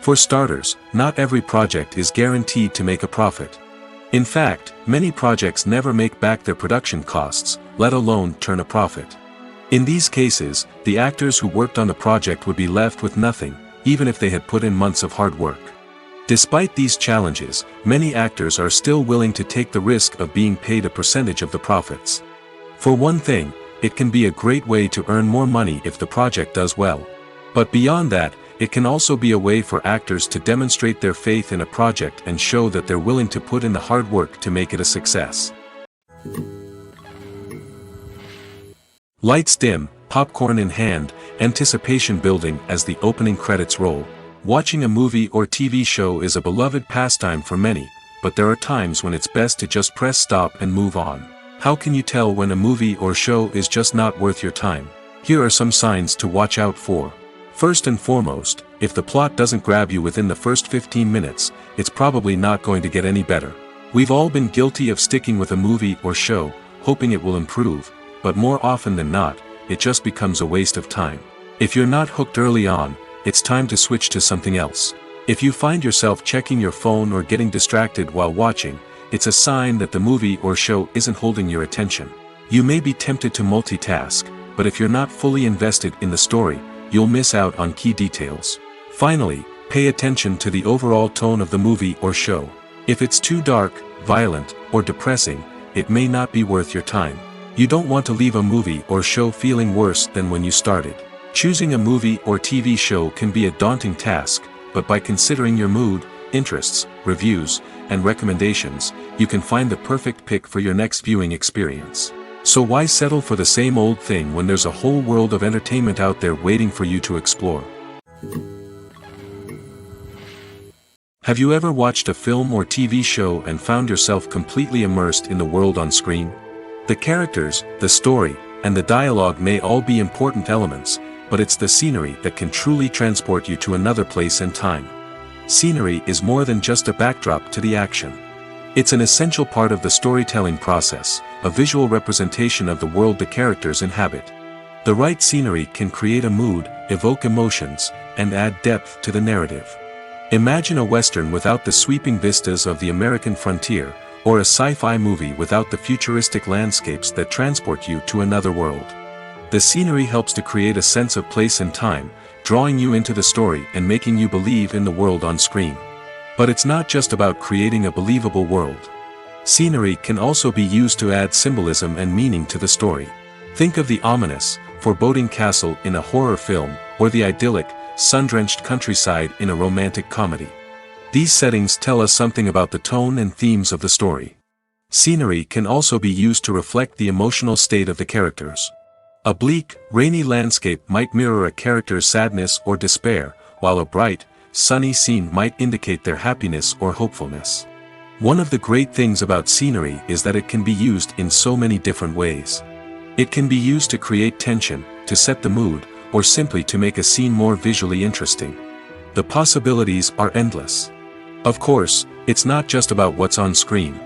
For starters, not every project is guaranteed to make a profit. In fact, many projects never make back their production costs, let alone turn a profit. In these cases, the actors who worked on the project would be left with nothing, even if they had put in months of hard work. Despite these challenges, many actors are still willing to take the risk of being paid a percentage of the profits. For one thing, it can be a great way to earn more money if the project does well. But beyond that, it can also be a way for actors to demonstrate their faith in a project and show that they're willing to put in the hard work to make it a success. Lights dim, popcorn in hand, anticipation building as the opening credits roll. Watching a movie or TV show is a beloved pastime for many, but there are times when it's best to just press stop and move on. How can you tell when a movie or show is just not worth your time? Here are some signs to watch out for. First and foremost, if the plot doesn't grab you within the first 15 minutes, it's probably not going to get any better. We've all been guilty of sticking with a movie or show, hoping it will improve, but more often than not, it just becomes a waste of time. If you're not hooked early on, it's time to switch to something else. If you find yourself checking your phone or getting distracted while watching, it's a sign that the movie or show isn't holding your attention. You may be tempted to multitask, but if you're not fully invested in the story, you'll miss out on key details. Finally, pay attention to the overall tone of the movie or show. If it's too dark, violent, or depressing, it may not be worth your time. You don't want to leave a movie or show feeling worse than when you started. Choosing a movie or TV show can be a daunting task, but by considering your mood, interests, reviews, and recommendations, you can find the perfect pick for your next viewing experience. So why settle for the same old thing when there's a whole world of entertainment out there waiting for you to explore? Have you ever watched a film or TV show and found yourself completely immersed in the world on screen? The characters, the story, and the dialogue may all be important elements, but it's the scenery that can truly transport you to another place and time. Scenery is more than just a backdrop to the action. It's an essential part of the storytelling process, a visual representation of the world the characters inhabit. The right scenery can create a mood, evoke emotions, and add depth to the narrative. Imagine a Western without the sweeping vistas of the American frontier, or a sci-fi movie without the futuristic landscapes that transport you to another world. The scenery helps to create a sense of place and time, drawing you into the story and making you believe in the world on screen. But it's not just about creating a believable world. Scenery can also be used to add symbolism and meaning to the story. Think of the ominous, foreboding castle in a horror film, or the idyllic, sun-drenched countryside in a romantic comedy. These settings tell us something about the tone and themes of the story. Scenery can also be used to reflect the emotional state of the characters. A bleak, rainy landscape might mirror a character's sadness or despair, while a bright, sunny scene might indicate their happiness or hopefulness. One of the great things about scenery is that it can be used in so many different ways. It can be used to create tension, to set the mood, or simply to make a scene more visually interesting. The possibilities are endless. Of course, it's not just about what's on screen.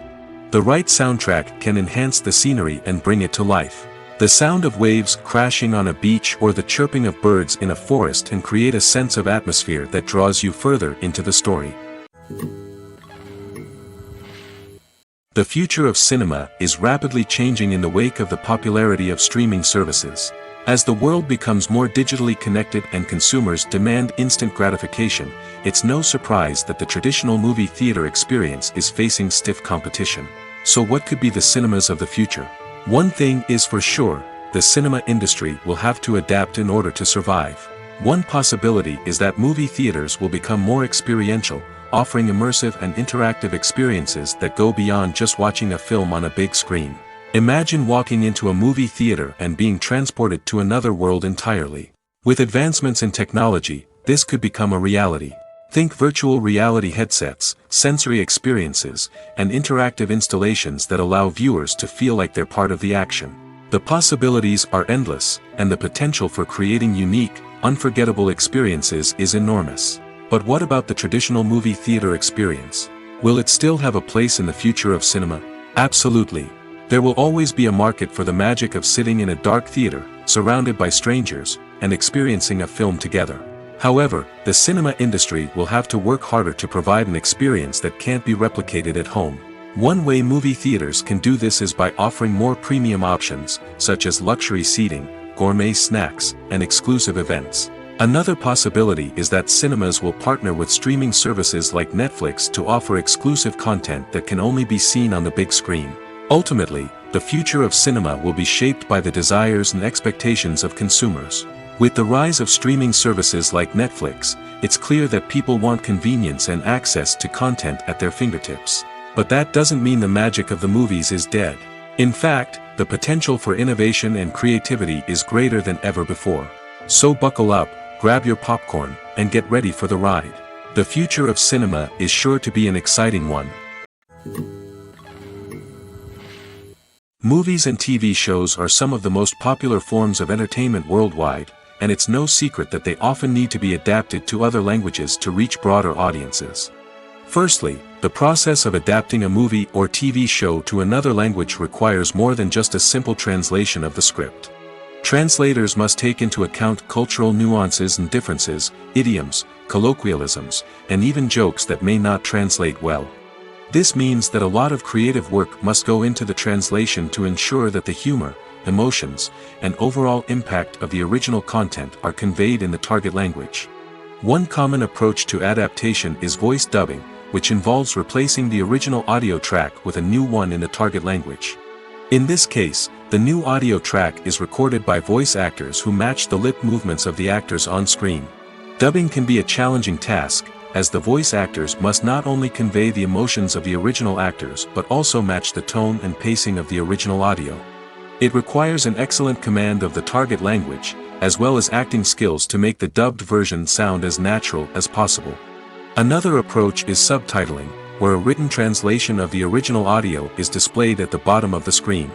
The right soundtrack can enhance the scenery and bring it to life. The sound of waves crashing on a beach or the chirping of birds in a forest can create a sense of atmosphere that draws you further into the story. The future of cinema is rapidly changing in the wake of the popularity of streaming services. As the world becomes more digitally connected and consumers demand instant gratification, it's no surprise that the traditional movie theater experience is facing stiff competition. So what could be the cinemas of the future? One thing is for sure, the cinema industry will have to adapt in order to survive. One possibility is that movie theaters will become more experiential, offering immersive and interactive experiences that go beyond just watching a film on a big screen. Imagine walking into a movie theater and being transported to another world entirely. With advancements in technology, this could become a reality. Think virtual reality headsets, sensory experiences, and interactive installations that allow viewers to feel like they're part of the action. The possibilities are endless, and the potential for creating unique, unforgettable experiences is enormous. But what about the traditional movie theater experience? Will it still have a place in the future of cinema? Absolutely. There will always be a market for the magic of sitting in a dark theater, surrounded by strangers, and experiencing a film together. However, the cinema industry will have to work harder to provide an experience that can't be replicated at home. One way movie theaters can do this is by offering more premium options, such as luxury seating, gourmet snacks, and exclusive events. Another possibility is that cinemas will partner with streaming services like Netflix to offer exclusive content that can only be seen on the big screen. Ultimately, the future of cinema will be shaped by the desires and expectations of consumers. With the rise of streaming services like Netflix, it's clear that people want convenience and access to content at their fingertips. But that doesn't mean the magic of the movies is dead. In fact, the potential for innovation and creativity is greater than ever before. So buckle up, grab your popcorn, and get ready for the ride. The future of cinema is sure to be an exciting one. Movies and TV shows are some of the most popular forms of entertainment worldwide, and it's no secret that they often need to be adapted to other languages to reach broader audiences. Firstly, the process of adapting a movie or TV show to another language requires more than just a simple translation of the script. Translators must take into account cultural nuances and differences, idioms, colloquialisms, and even jokes that may not translate well. This means that a lot of creative work must go into the translation to ensure that the humor, emotions, and overall impact of the original content are conveyed in the target language. One common approach to adaptation is voice dubbing, which involves replacing the original audio track with a new one in the target language. In this case, the new audio track is recorded by voice actors who match the lip movements of the actors on screen. Dubbing can be a challenging task, as the voice actors must not only convey the emotions of the original actors but also match the tone and pacing of the original audio. It requires an excellent command of the target language, as well as acting skills to make the dubbed version sound as natural as possible. Another approach is subtitling, where a written translation of the original audio is displayed at the bottom of the screen.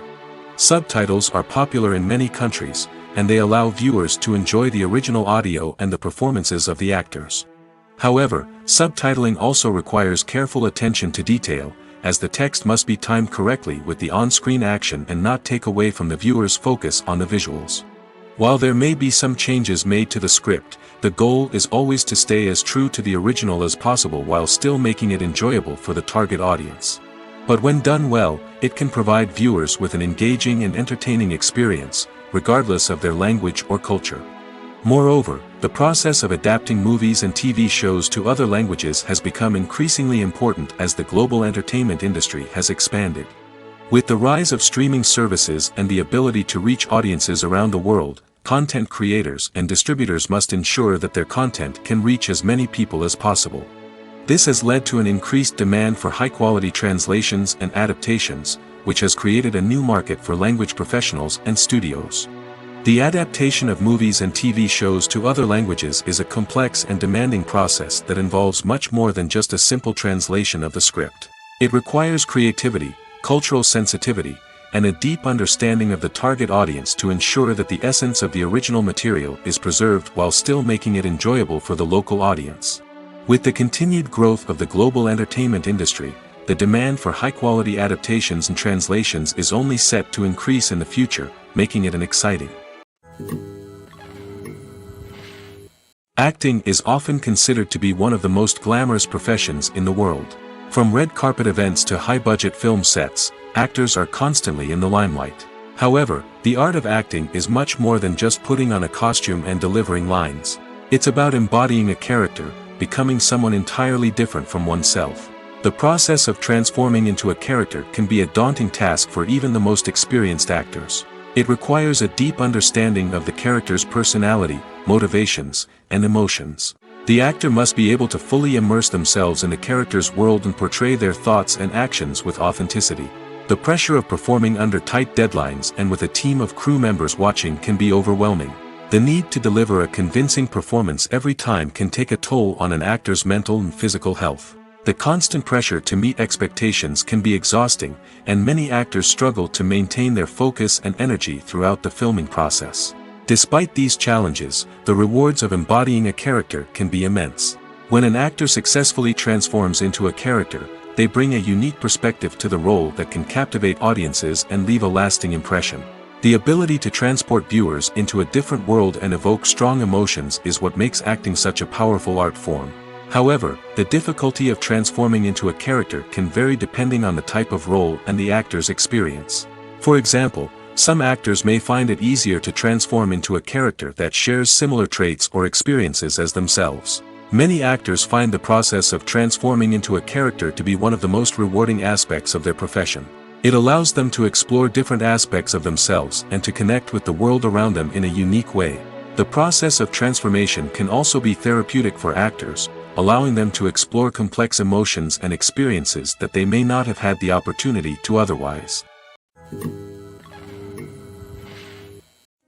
Subtitles are popular in many countries, and they allow viewers to enjoy the original audio and the performances of the actors. However, subtitling also requires careful attention to detail, as the text must be timed correctly with the on-screen action and not take away from the viewer's focus on the visuals. While there may be some changes made to the script, the goal is always to stay as true to the original as possible while still making it enjoyable for the target audience. But when done well, it can provide viewers with an engaging and entertaining experience, regardless of their language or culture. Moreover, the process of adapting movies and TV shows to other languages has become increasingly important as the global entertainment industry has expanded. With the rise of streaming services and the ability to reach audiences around the world, content creators and distributors must ensure that their content can reach as many people as possible. This has led to an increased demand for high-quality translations and adaptations, which has created a new market for language professionals and studios. The adaptation of movies and TV shows to other languages is a complex and demanding process that involves much more than just a simple translation of the script. It requires creativity, cultural sensitivity, and a deep understanding of the target audience to ensure that the essence of the original material is preserved while still making it enjoyable for the local audience. With the continued growth of the global entertainment industry, the demand for high-quality adaptations and translations is only set to increase in the future, making it an exciting. Acting is often considered to be one of the most glamorous professions in the world. From red carpet events to high-budget film sets, actors are constantly in the limelight. However, the art of acting is much more than just putting on a costume and delivering lines. It's about embodying a character, becoming someone entirely different from oneself. The process of transforming into a character can be a daunting task for even the most experienced actors. It requires a deep understanding of the character's personality, motivations, and emotions. The actor must be able to fully immerse themselves in the character's world and portray their thoughts and actions with authenticity. The pressure of performing under tight deadlines and with a team of crew members watching can be overwhelming. The need to deliver a convincing performance every time can take a toll on an actor's mental and physical health. The constant pressure to meet expectations can be exhausting, and many actors struggle to maintain their focus and energy throughout the filming process. Despite these challenges, the rewards of embodying a character can be immense. When an actor successfully transforms into a character, they bring a unique perspective to the role that can captivate audiences and leave a lasting impression. The ability to transport viewers into a different world and evoke strong emotions is what makes acting such a powerful art form. However, the difficulty of transforming into a character can vary depending on the type of role and the actor's experience. For example, some actors may find it easier to transform into a character that shares similar traits or experiences as themselves. Many actors find the process of transforming into a character to be one of the most rewarding aspects of their profession. It allows them to explore different aspects of themselves and to connect with the world around them in a unique way. The process of transformation can also be therapeutic for actors, allowing them to explore complex emotions and experiences that they may not have had the opportunity to otherwise.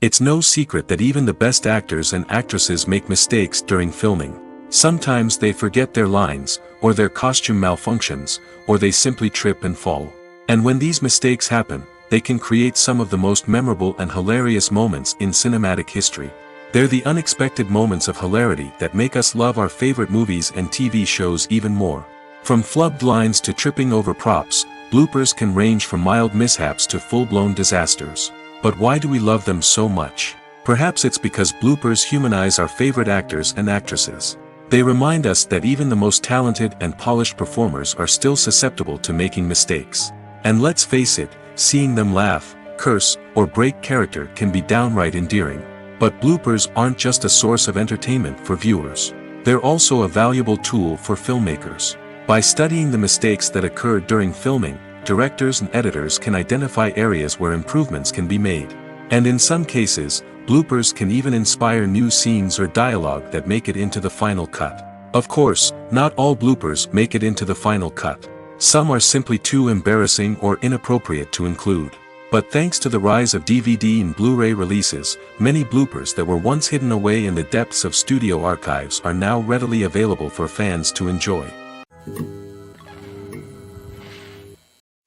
It's no secret that even the best actors and actresses make mistakes during filming. Sometimes they forget their lines, or their costume malfunctions, or they simply trip and fall. And when these mistakes happen, they can create some of the most memorable and hilarious moments in cinematic history. They're the unexpected moments of hilarity that make us love our favorite movies and TV shows even more. From flubbed lines to tripping over props, bloopers can range from mild mishaps to full-blown disasters. But why do we love them so much? Perhaps it's because bloopers humanize our favorite actors and actresses. They remind us that even the most talented and polished performers are still susceptible to making mistakes. And let's face it, seeing them laugh, curse, or break character can be downright endearing. But bloopers aren't just a source of entertainment for viewers. They're also a valuable tool for filmmakers. By studying the mistakes that occur during filming, directors and editors can identify areas where improvements can be made. And in some cases, bloopers can even inspire new scenes or dialogue that make it into the final cut. Of course, not all bloopers make it into the final cut. Some are simply too embarrassing or inappropriate to include. But thanks to the rise of DVD and Blu-ray releases, many bloopers that were once hidden away in the depths of studio archives are now readily available for fans to enjoy.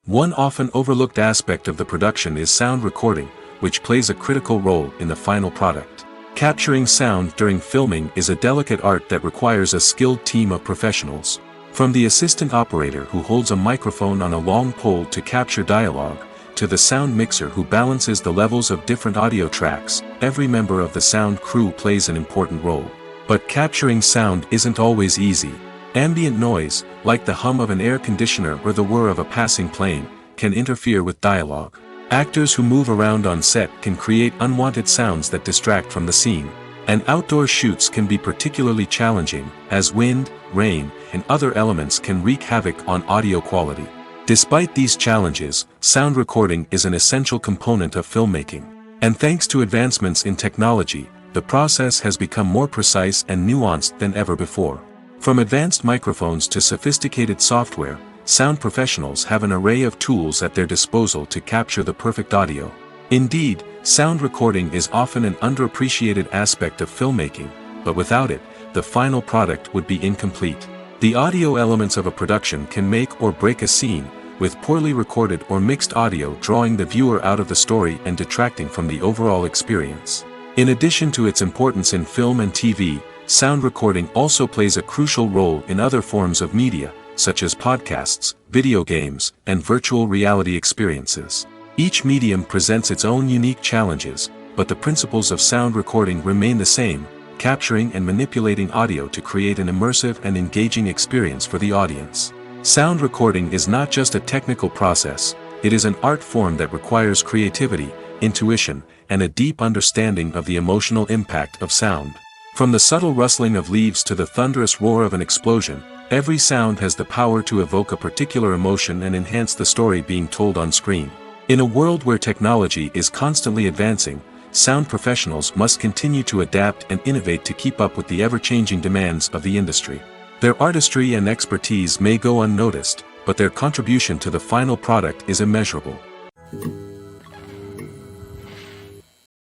One often overlooked aspect of the production is sound recording, which plays a critical role in the final product. Capturing sound during filming is a delicate art that requires a skilled team of professionals. From the assistant operator who holds a microphone on a long pole to capture dialogue, to the sound mixer who balances the levels of different audio tracks, every member of the sound crew plays an important role. But capturing sound isn't always easy. Ambient noise, like the hum of an air conditioner or the whir of a passing plane, can interfere with dialogue. Actors who move around on set can create unwanted sounds that distract from the scene. And outdoor shoots can be particularly challenging, as wind, rain, and other elements can wreak havoc on audio quality. Despite these challenges, sound recording is an essential component of filmmaking. And thanks to advancements in technology, the process has become more precise and nuanced than ever before. From advanced microphones to sophisticated software, sound professionals have an array of tools at their disposal to capture the perfect audio. Indeed, sound recording is often an underappreciated aspect of filmmaking, but without it, the final product would be incomplete. The audio elements of a production can make or break a scene, with poorly recorded or mixed audio drawing the viewer out of the story and detracting from the overall experience. In addition to its importance in film and TV, sound recording also plays a crucial role in other forms of media, such as podcasts, video games, and virtual reality experiences. Each medium presents its own unique challenges, but the principles of sound recording remain the same, capturing and manipulating audio to create an immersive and engaging experience for the audience. Sound recording is not just a technical process, it is an art form that requires creativity, intuition, and a deep understanding of the emotional impact of sound. From the subtle rustling of leaves to the thunderous roar of an explosion, every sound has the power to evoke a particular emotion and enhance the story being told on screen. In a world where technology is constantly advancing, sound professionals must continue to adapt and innovate to keep up with the ever-changing demands of the industry. Their artistry and expertise may go unnoticed, but their contribution to the final product is immeasurable.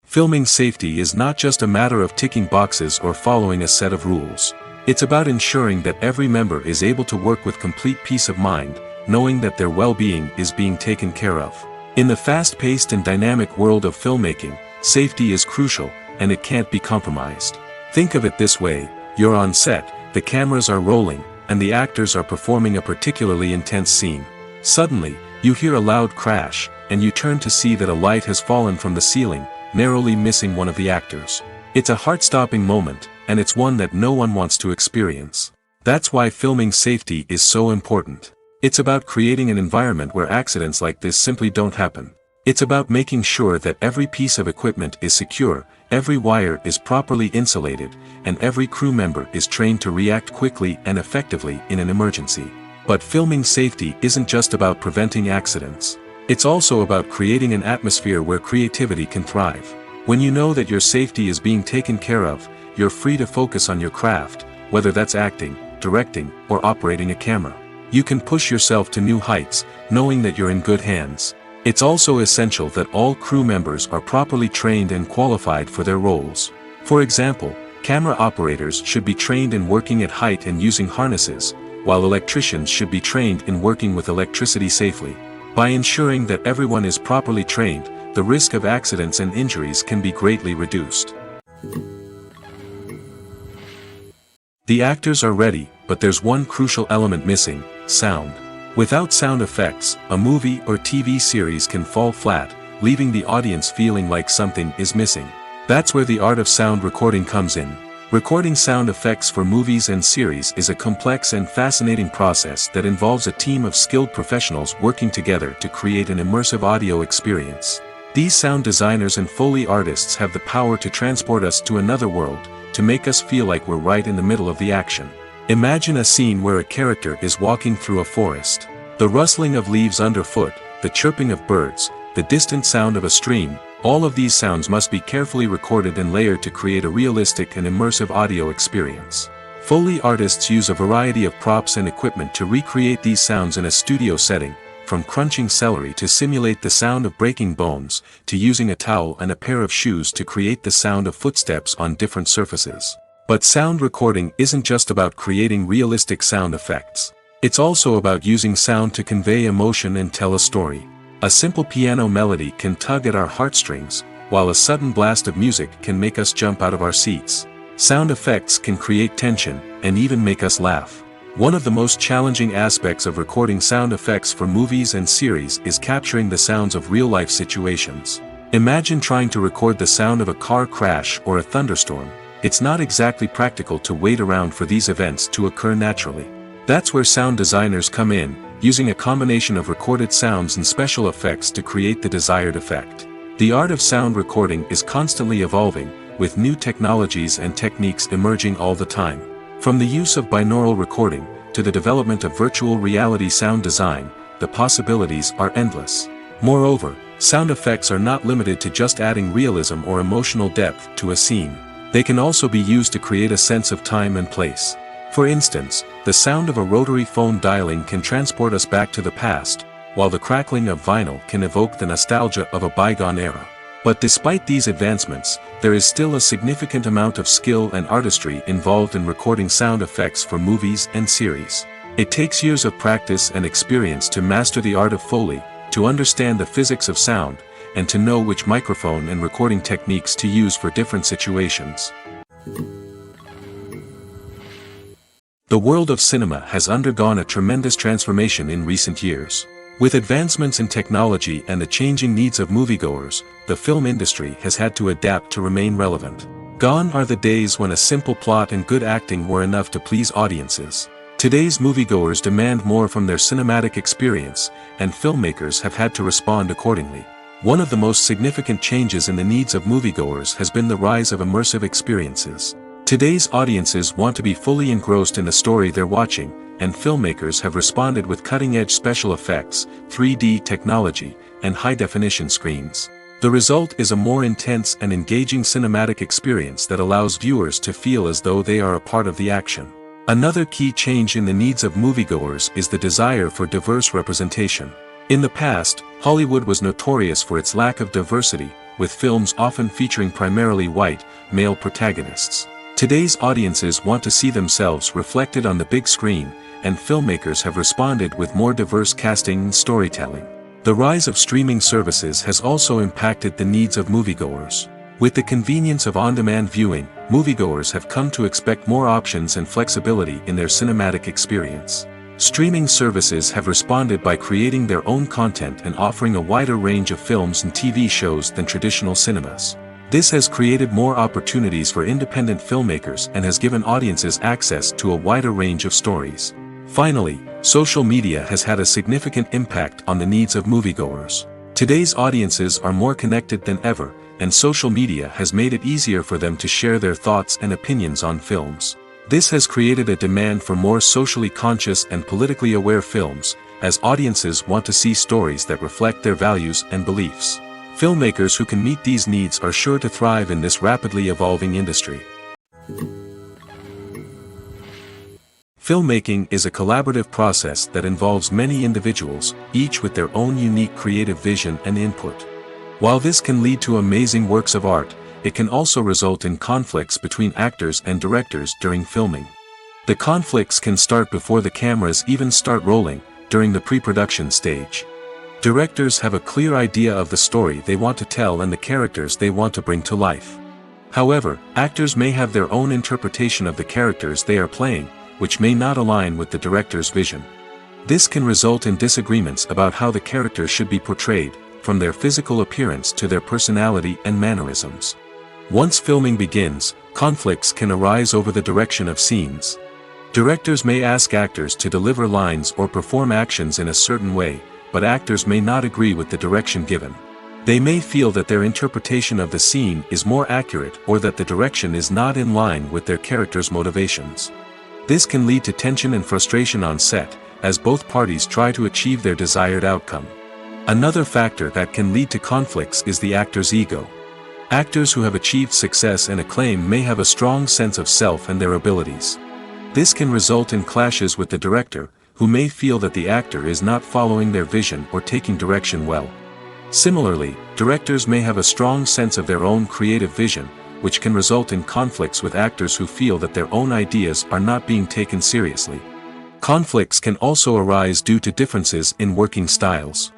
Filming safety is not just a matter of ticking boxes or following a set of rules. It's about ensuring that every member is able to work with complete peace of mind, knowing that their well-being is being taken care of. In the fast-paced and dynamic world of filmmaking, safety is crucial, and it can't be compromised. Think of it this way: you're on set, the cameras are rolling, and the actors are performing a particularly intense scene. Suddenly, you hear a loud crash, and you turn to see that a light has fallen from the ceiling, narrowly missing one of the actors. It's a heart-stopping moment, and it's one that no one wants to experience. That's why filming safety is so important. It's about creating an environment where accidents like this simply don't happen. It's about making sure that every piece of equipment is secure, every wire is properly insulated, and every crew member is trained to react quickly and effectively in an emergency. But filming safety isn't just about preventing accidents. It's also about creating an atmosphere where creativity can thrive. When you know that your safety is being taken care of, you're free to focus on your craft, whether that's acting, directing, or operating a camera. You can push yourself to new heights, knowing that you're in good hands. It's also essential that all crew members are properly trained and qualified for their roles. For example, camera operators should be trained in working at height and using harnesses, while electricians should be trained in working with electricity safely. By ensuring that everyone is properly trained, the risk of accidents and injuries can be greatly reduced. The actors are ready, but there's one crucial element missing: sound. Without sound effects, a movie or TV series can fall flat, leaving the audience feeling like something is missing. That's where the art of sound recording comes in. Recording sound effects for movies and series is a complex and fascinating process that involves a team of skilled professionals working together to create an immersive audio experience. These sound designers and Foley artists have the power to transport us to another world, to make us feel like we're right in the middle of the action. Imagine a scene where a character is walking through a forest. The rustling of leaves underfoot, the chirping of birds, the distant sound of a stream, all of these sounds must be carefully recorded and layered to create a realistic and immersive audio experience. Foley artists use a variety of props and equipment to recreate these sounds in a studio setting, from crunching celery to simulate the sound of breaking bones, to using a towel and a pair of shoes to create the sound of footsteps on different surfaces. But sound recording isn't just about creating realistic sound effects. It's also about using sound to convey emotion and tell a story. A simple piano melody can tug at our heartstrings, while a sudden blast of music can make us jump out of our seats. Sound effects can create tension, and even make us laugh. One of the most challenging aspects of recording sound effects for movies and series is capturing the sounds of real-life situations. Imagine trying to record the sound of a car crash or a thunderstorm. It's not exactly practical to wait around for these events to occur naturally. That's where sound designers come in, using a combination of recorded sounds and special effects to create the desired effect. The art of sound recording is constantly evolving, with new technologies and techniques emerging all the time. From the use of binaural recording, to the development of virtual reality sound design, the possibilities are endless. Moreover, sound effects are not limited to just adding realism or emotional depth to a scene. They can also be used to create a sense of time and place. For instance, the sound of a rotary phone dialing can transport us back to the past, while the crackling of vinyl can evoke the nostalgia of a bygone era. But despite these advancements, there is still a significant amount of skill and artistry involved in recording sound effects for movies and series. It takes years of practice and experience to master the art of Foley, to understand the physics of sound, and to know which microphone and recording techniques to use for different situations. The world of cinema has undergone a tremendous transformation in recent years. With advancements in technology and the changing needs of moviegoers, the film industry has had to adapt to remain relevant. Gone are the days when a simple plot and good acting were enough to please audiences. Today's moviegoers demand more from their cinematic experience, and filmmakers have had to respond accordingly. One of the most significant changes in the needs of moviegoers has been the rise of immersive experiences. Today's audiences want to be fully engrossed in the story they're watching, and filmmakers have responded with cutting-edge special effects, 3D technology, and high-definition screens. The result is a more intense and engaging cinematic experience that allows viewers to feel as though they are a part of the action. Another key change in the needs of moviegoers is the desire for diverse representation. In the past, Hollywood was notorious for its lack of diversity, with films often featuring primarily white, male protagonists. Today's audiences want to see themselves reflected on the big screen, and filmmakers have responded with more diverse casting and storytelling. The rise of streaming services has also impacted the needs of moviegoers. With the convenience of on-demand viewing, moviegoers have come to expect more options and flexibility in their cinematic experience. Streaming services have responded by creating their own content and offering a wider range of films and TV shows than traditional cinemas. This has created more opportunities for independent filmmakers and has given audiences access to a wider range of stories. Finally, social media has had a significant impact on the needs of moviegoers. Today's audiences are more connected than ever, and social media has made it easier for them to share their thoughts and opinions on films. This has created a demand for more socially conscious and politically aware films, as audiences want to see stories that reflect their values and beliefs. Filmmakers who can meet these needs are sure to thrive in this rapidly evolving industry. Filmmaking is a collaborative process that involves many individuals, each with their own unique creative vision and input. While this can lead to amazing works of art, it can also result in conflicts between actors and directors during filming. The conflicts can start before the cameras even start rolling, during the pre-production stage. Directors have a clear idea of the story they want to tell and the characters they want to bring to life. However, actors may have their own interpretation of the characters they are playing, which may not align with the director's vision. This can result in disagreements about how the characters should be portrayed, from their physical appearance to their personality and mannerisms. Once filming begins, conflicts can arise over the direction of scenes. Directors may ask actors to deliver lines or perform actions in a certain way, but actors may not agree with the direction given. They may feel that their interpretation of the scene is more accurate or that the direction is not in line with their character's motivations. This can lead to tension and frustration on set, as both parties try to achieve their desired outcome. Another factor that can lead to conflicts is the actor's ego. Actors who have achieved success and acclaim may have a strong sense of self and their abilities. This can result in clashes with the director, who may feel that the actor is not following their vision or taking direction well. Similarly, directors may have a strong sense of their own creative vision, which can result in conflicts with actors who feel that their own ideas are not being taken seriously. Conflicts can also arise due to differences in working styles.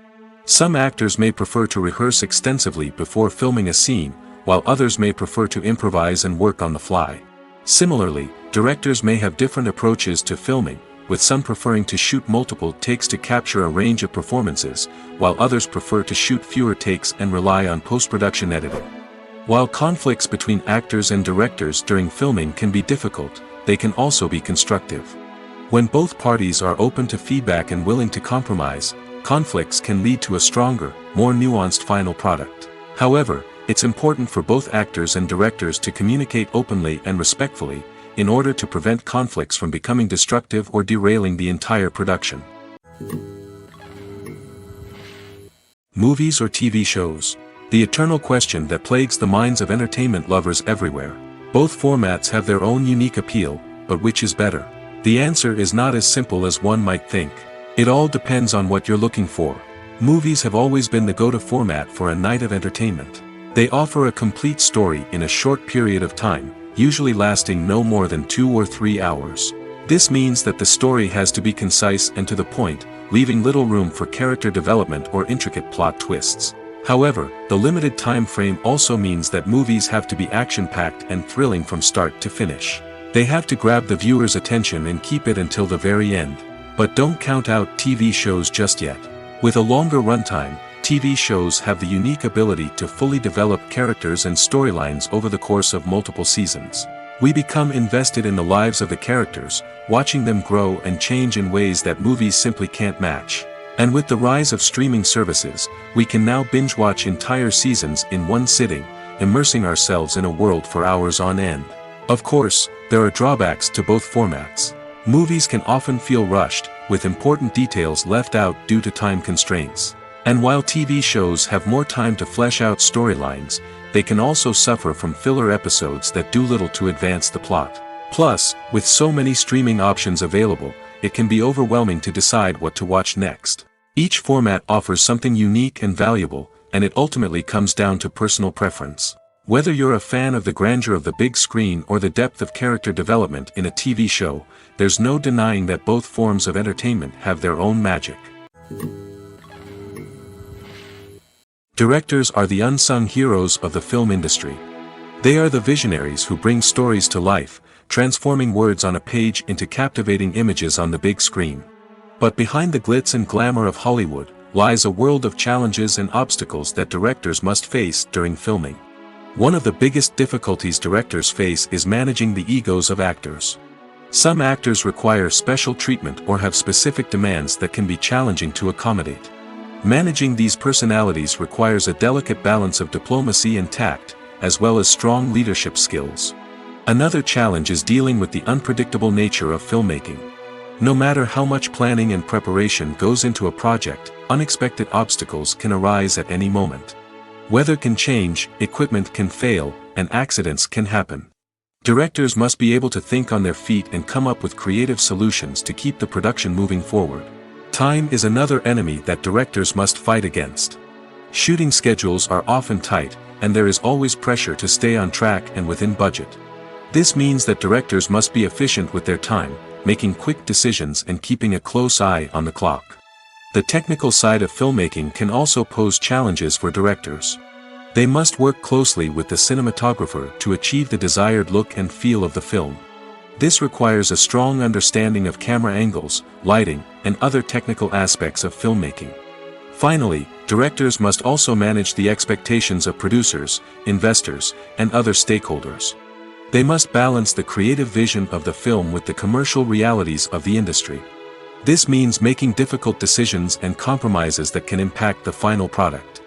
Some actors may prefer to rehearse extensively before filming a scene, while others may prefer to improvise and work on the fly. Similarly, directors may have different approaches to filming, with some preferring to shoot multiple takes to capture a range of performances, while others prefer to shoot fewer takes and rely on post-production editing. While conflicts between actors and directors during filming can be difficult, they can also be constructive. When both parties are open to feedback and willing to compromise, conflicts can lead to a stronger, more nuanced final product. However, it's important for both actors and directors to communicate openly and respectfully, in order to prevent conflicts from becoming destructive or derailing the entire production. Movies or TV shows? The eternal question that plagues the minds of entertainment lovers everywhere. Both formats have their own unique appeal, but which is better? The answer is not as simple as one might think. It all depends on what you're looking for. Movies have always been the go-to format for a night of entertainment. They offer a complete story in a short period of time, usually lasting no more than 2 or 3 hours. This means that the story has to be concise and to the point, leaving little room for character development or intricate plot twists. However, the limited time frame also means that movies have to be action-packed and thrilling from start to finish. They have to grab the viewer's attention and keep it until the very end. But don't count out TV shows just yet. With a longer runtime, TV shows have the unique ability to fully develop characters and storylines over the course of multiple seasons. We become invested in the lives of the characters, watching them grow and change in ways that movies simply can't match. And with the rise of streaming services, we can now binge-watch entire seasons in one sitting, immersing ourselves in a world for hours on end. Of course, there are drawbacks to both formats. Movies can often feel rushed, with important details left out due to time constraints. And while TV shows have more time to flesh out storylines, they can also suffer from filler episodes that do little to advance the plot. Plus, with so many streaming options available, it can be overwhelming to decide what to watch next. Each format offers something unique and valuable, and it ultimately comes down to personal preference. Whether you're a fan of the grandeur of the big screen or the depth of character development in a TV show, there's no denying that both forms of entertainment have their own magic. Directors are the unsung heroes of the film industry. They are the visionaries who bring stories to life, transforming words on a page into captivating images on the big screen. But behind the glitz and glamour of Hollywood, lies a world of challenges and obstacles that directors must face during filming. One of the biggest difficulties directors face is managing the egos of actors. Some actors require special treatment or have specific demands that can be challenging to accommodate. Managing these personalities requires a delicate balance of diplomacy and tact, as well as strong leadership skills. Another challenge is dealing with the unpredictable nature of filmmaking. No matter how much planning and preparation goes into a project, unexpected obstacles can arise at any moment. Weather can change, equipment can fail, and accidents can happen. Directors must be able to think on their feet and come up with creative solutions to keep the production moving forward. Time is another enemy that directors must fight against. Shooting schedules are often tight, and there is always pressure to stay on track and within budget. This means that directors must be efficient with their time, making quick decisions and keeping a close eye on the clock. The technical side of filmmaking can also pose challenges for directors. They must work closely with the cinematographer to achieve the desired look and feel of the film. This requires a strong understanding of camera angles, lighting, and other technical aspects of filmmaking. Finally, directors must also manage the expectations of producers, investors, and other stakeholders. They must balance the creative vision of the film with the commercial realities of the industry. This means making difficult decisions and compromises that can impact the final product.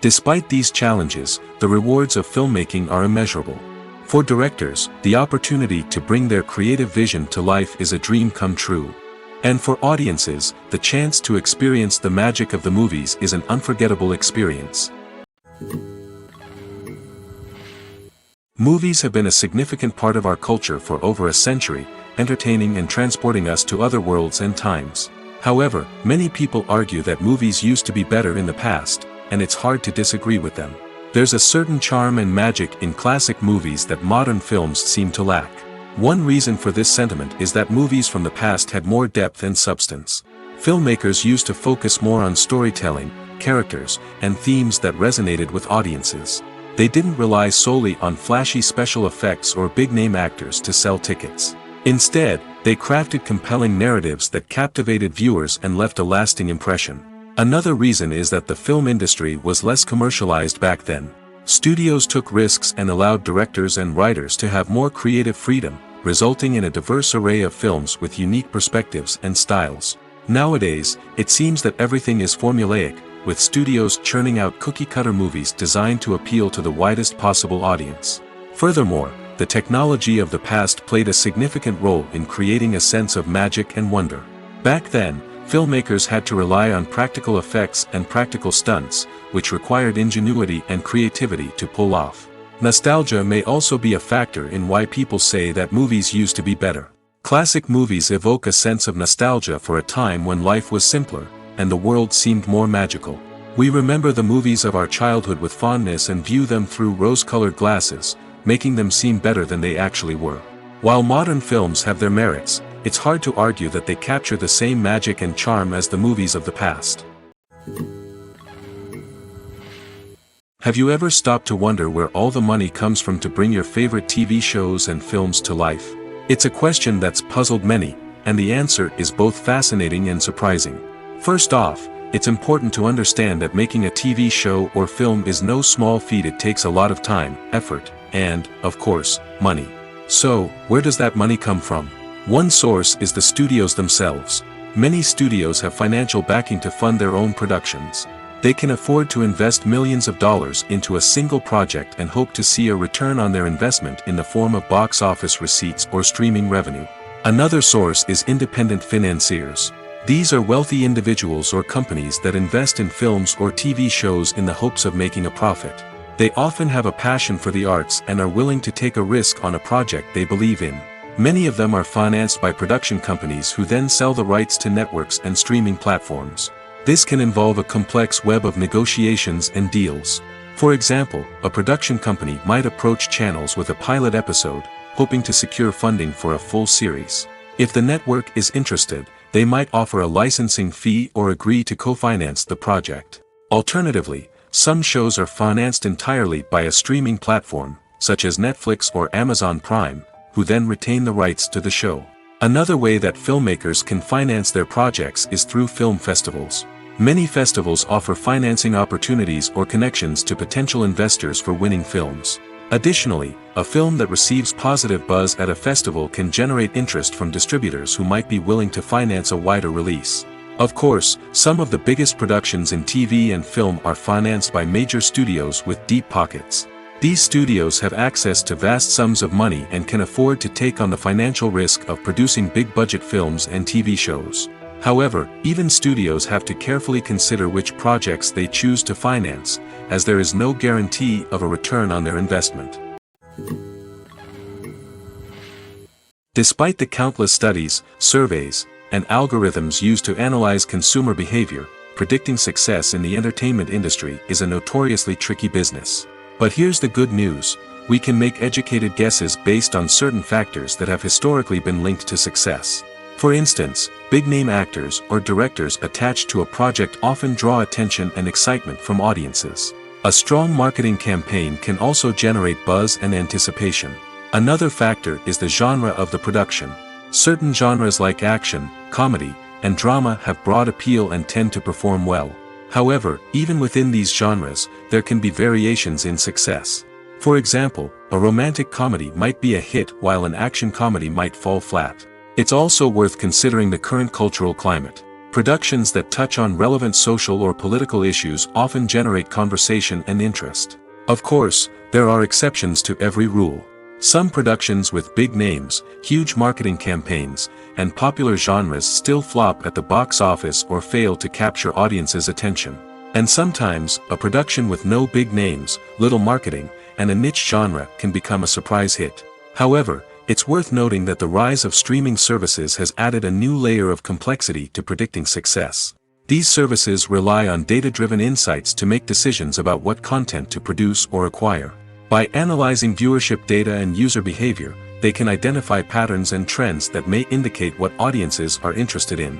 Despite these challenges, the rewards of filmmaking are immeasurable. For directors, the opportunity to bring their creative vision to life is a dream come true. And for audiences, the chance to experience the magic of the movies is an unforgettable experience. Movies have been a significant part of our culture for over a century, entertaining and transporting us to other worlds and times. However, many people argue that movies used to be better in the past, and it's hard to disagree with them. There's a certain charm and magic in classic movies that modern films seem to lack. One reason for this sentiment is that movies from the past had more depth and substance. Filmmakers used to focus more on storytelling, characters, and themes that resonated with audiences. They didn't rely solely on flashy special effects or big-name actors to sell tickets. Instead, they crafted compelling narratives that captivated viewers and left a lasting impression. Another reason is that the film industry was less commercialized back then. Studios took risks and allowed directors and writers to have more creative freedom, resulting in a diverse array of films with unique perspectives and styles. Nowadays, it seems that everything is formulaic, with studios churning out cookie-cutter movies designed to appeal to the widest possible audience. Furthermore, the technology of the past played a significant role in creating a sense of magic and wonder. Back then, filmmakers had to rely on practical effects and practical stunts, which required ingenuity and creativity to pull off. Nostalgia may also be a factor in why people say that movies used to be better. Classic movies evoke a sense of nostalgia for a time when life was simpler, and the world seemed more magical. We remember the movies of our childhood with fondness and view them through rose-colored glasses, making them seem better than they actually were. While modern films have their merits, it's hard to argue that they capture the same magic and charm as the movies of the past. Have you ever stopped to wonder where all the money comes from to bring your favorite TV shows and films to life? It's a question that's puzzled many, and the answer is both fascinating and surprising. First off, it's important to understand that making a TV show or film is no small feat. It takes a lot of time, effort, and, of course, money. So, where does that money come from? One source is the studios themselves. Many studios have financial backing to fund their own productions. They can afford to invest millions of dollars into a single project and hope to see a return on their investment in the form of box office receipts or streaming revenue. Another source is independent financiers. These are wealthy individuals or companies that invest in films or TV shows in the hopes of making a profit. They often have a passion for the arts and are willing to take a risk on a project they believe in. Many of them are financed by production companies who then sell the rights to networks and streaming platforms. This can involve a complex web of negotiations and deals. For example, a production company might approach channels with a pilot episode, hoping to secure funding for a full series. If the network is interested, they might offer a licensing fee or agree to co-finance the project. Alternatively, some shows are financed entirely by a streaming platform, such as Netflix or Amazon Prime, who then retain the rights to the show. Another way that filmmakers can finance their projects is through film festivals. Many festivals offer financing opportunities or connections to potential investors for winning films. Additionally, a film that receives positive buzz at a festival can generate interest from distributors who might be willing to finance a wider release. Of course, some of the biggest productions in TV and film are financed by major studios with deep pockets. These studios have access to vast sums of money and can afford to take on the financial risk of producing big-budget films and TV shows. However, even studios have to carefully consider which projects they choose to finance, as there is no guarantee of a return on their investment. Despite the countless studies, surveys, and algorithms used to analyze consumer behavior, predicting success in the entertainment industry is a notoriously tricky business. But here's the good news: we can make educated guesses based on certain factors that have historically been linked to success. For instance, big-name actors or directors attached to a project often draw attention and excitement from audiences. A strong marketing campaign can also generate buzz and anticipation. Another factor is the genre of the production. Certain genres like action, comedy, and drama have broad appeal and tend to perform well. However, even within these genres, there can be variations in success. For example, a romantic comedy might be a hit while an action comedy might fall flat. It's also worth considering the current cultural climate. Productions that touch on relevant social or political issues often generate conversation and interest. Of course, there are exceptions to every rule. Some productions with big names, huge marketing campaigns, and popular genres still flop at the box office or fail to capture audiences' attention. And sometimes, a production with no big names, little marketing, and a niche genre can become a surprise hit. However, it's worth noting that the rise of streaming services has added a new layer of complexity to predicting success. These services rely on data-driven insights to make decisions about what content to produce or acquire. By analyzing viewership data and user behavior, they can identify patterns and trends that may indicate what audiences are interested in.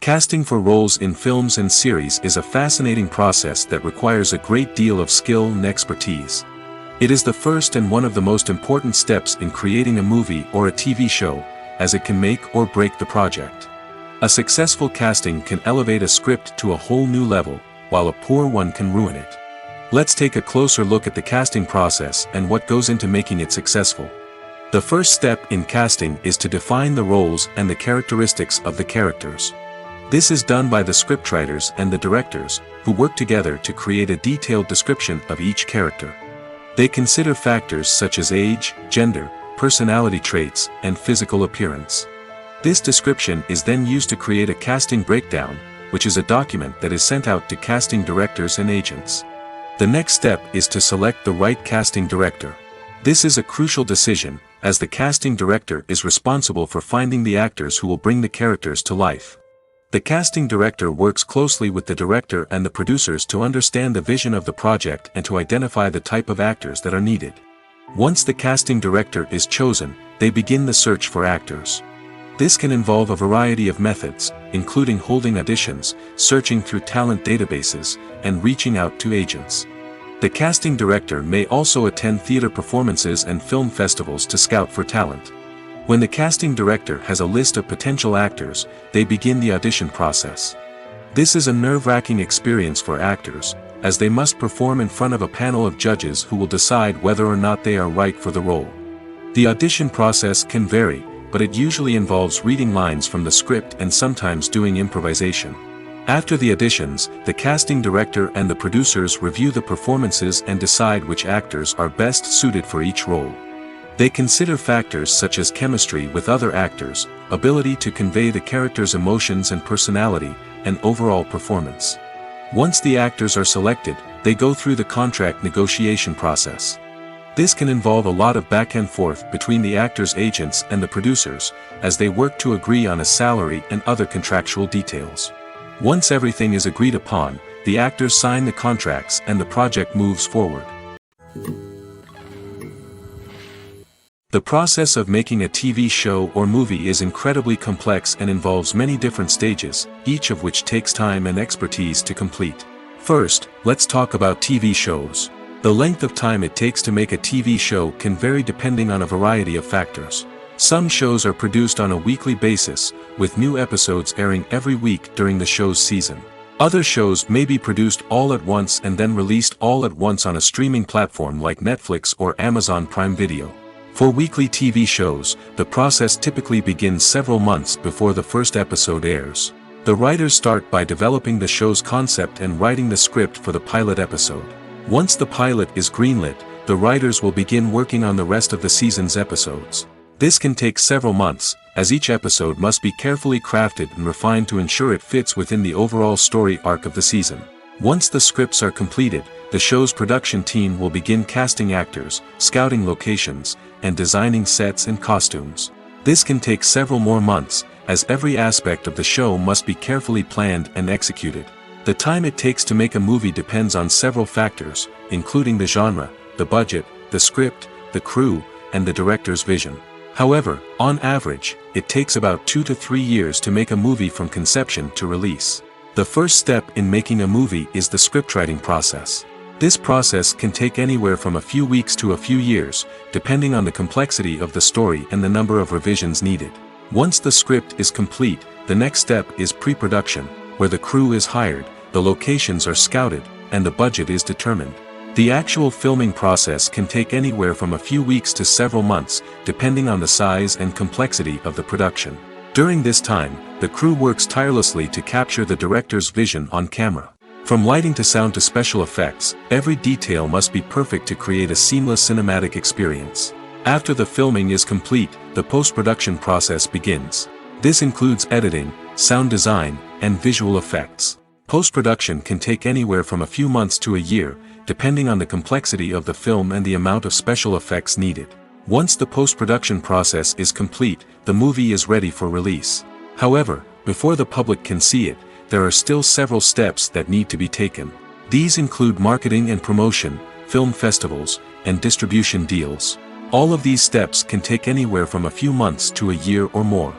Casting for roles in films and series is a fascinating process that requires a great deal of skill and expertise. It is the first and one of the most important steps in creating a movie or a TV show, as it can make or break the project. A successful casting can elevate a script to a whole new level, while a poor one can ruin it. Let's take a closer look at the casting process and what goes into making it successful. The first step in casting is to define the roles and the characteristics of the characters. This is done by the scriptwriters and the directors, who work together to create a detailed description of each character. They consider factors such as age, gender, personality traits, and physical appearance. This description is then used to create a casting breakdown, which is a document that is sent out to casting directors and agents. The next step is to select the right casting director. This is a crucial decision, as the casting director is responsible for finding the actors who will bring the characters to life. The casting director works closely with the director and the producers to understand the vision of the project and to identify the type of actors that are needed. Once the casting director is chosen, they begin the search for actors. This can involve a variety of methods, including holding auditions, searching through talent databases, and reaching out to agents. The casting director may also attend theater performances and film festivals to scout for talent. When the casting director has a list of potential actors, they begin the audition process. This is a nerve-wracking experience for actors, as they must perform in front of a panel of judges who will decide whether or not they are right for the role. The audition process can vary, but it usually involves reading lines from the script and sometimes doing improvisation. After the auditions, the casting director and the producers review the performances and decide which actors are best suited for each role. They consider factors such as chemistry with other actors, ability to convey the character's emotions and personality, and overall performance. Once the actors are selected, they go through the contract negotiation process. This can involve a lot of back and forth between the actors' agents and the producers, as they work to agree on a salary and other contractual details. Once everything is agreed upon, the actors sign the contracts and the project moves forward. The process of making a TV show or movie is incredibly complex and involves many different stages, each of which takes time and expertise to complete. First, let's talk about TV shows. The length of time it takes to make a TV show can vary depending on a variety of factors. Some shows are produced on a weekly basis, with new episodes airing every week during the show's season. Other shows may be produced all at once and then released all at once on a streaming platform like Netflix or Amazon Prime Video. For weekly TV shows, the process typically begins several months before the first episode airs. The writers start by developing the show's concept and writing the script for the pilot episode. Once the pilot is greenlit, the writers will begin working on the rest of the season's episodes. This can take several months, as each episode must be carefully crafted and refined to ensure it fits within the overall story arc of the season. Once the scripts are completed, the show's production team will begin casting actors, scouting locations, and designing sets and costumes. This can take several more months, as every aspect of the show must be carefully planned and executed. The time it takes to make a movie depends on several factors, including the genre, the budget, the script, the crew, and the director's vision. However, on average, it takes about 2 to 3 years to make a movie from conception to release. The first step in making a movie is the scriptwriting process. This process can take anywhere from a few weeks to a few years, depending on the complexity of the story and the number of revisions needed. Once the script is complete, the next step is pre-production, where the crew is hired, the locations are scouted, and the budget is determined. The actual filming process can take anywhere from a few weeks to several months, depending on the size and complexity of the production. During this time, the crew works tirelessly to capture the director's vision on camera. From lighting to sound to special effects, every detail must be perfect to create a seamless cinematic experience. After the filming is complete, the post-production process begins. This includes editing, sound design, and visual effects. Post-production can take anywhere from a few months to a year, depending on the complexity of the film and the amount of special effects needed. Once the post-production process is complete, the movie is ready for release. However, before the public can see it, there are still several steps that need to be taken. These include marketing and promotion, film festivals, and distribution deals. All of these steps can take anywhere from a few months to a year or more.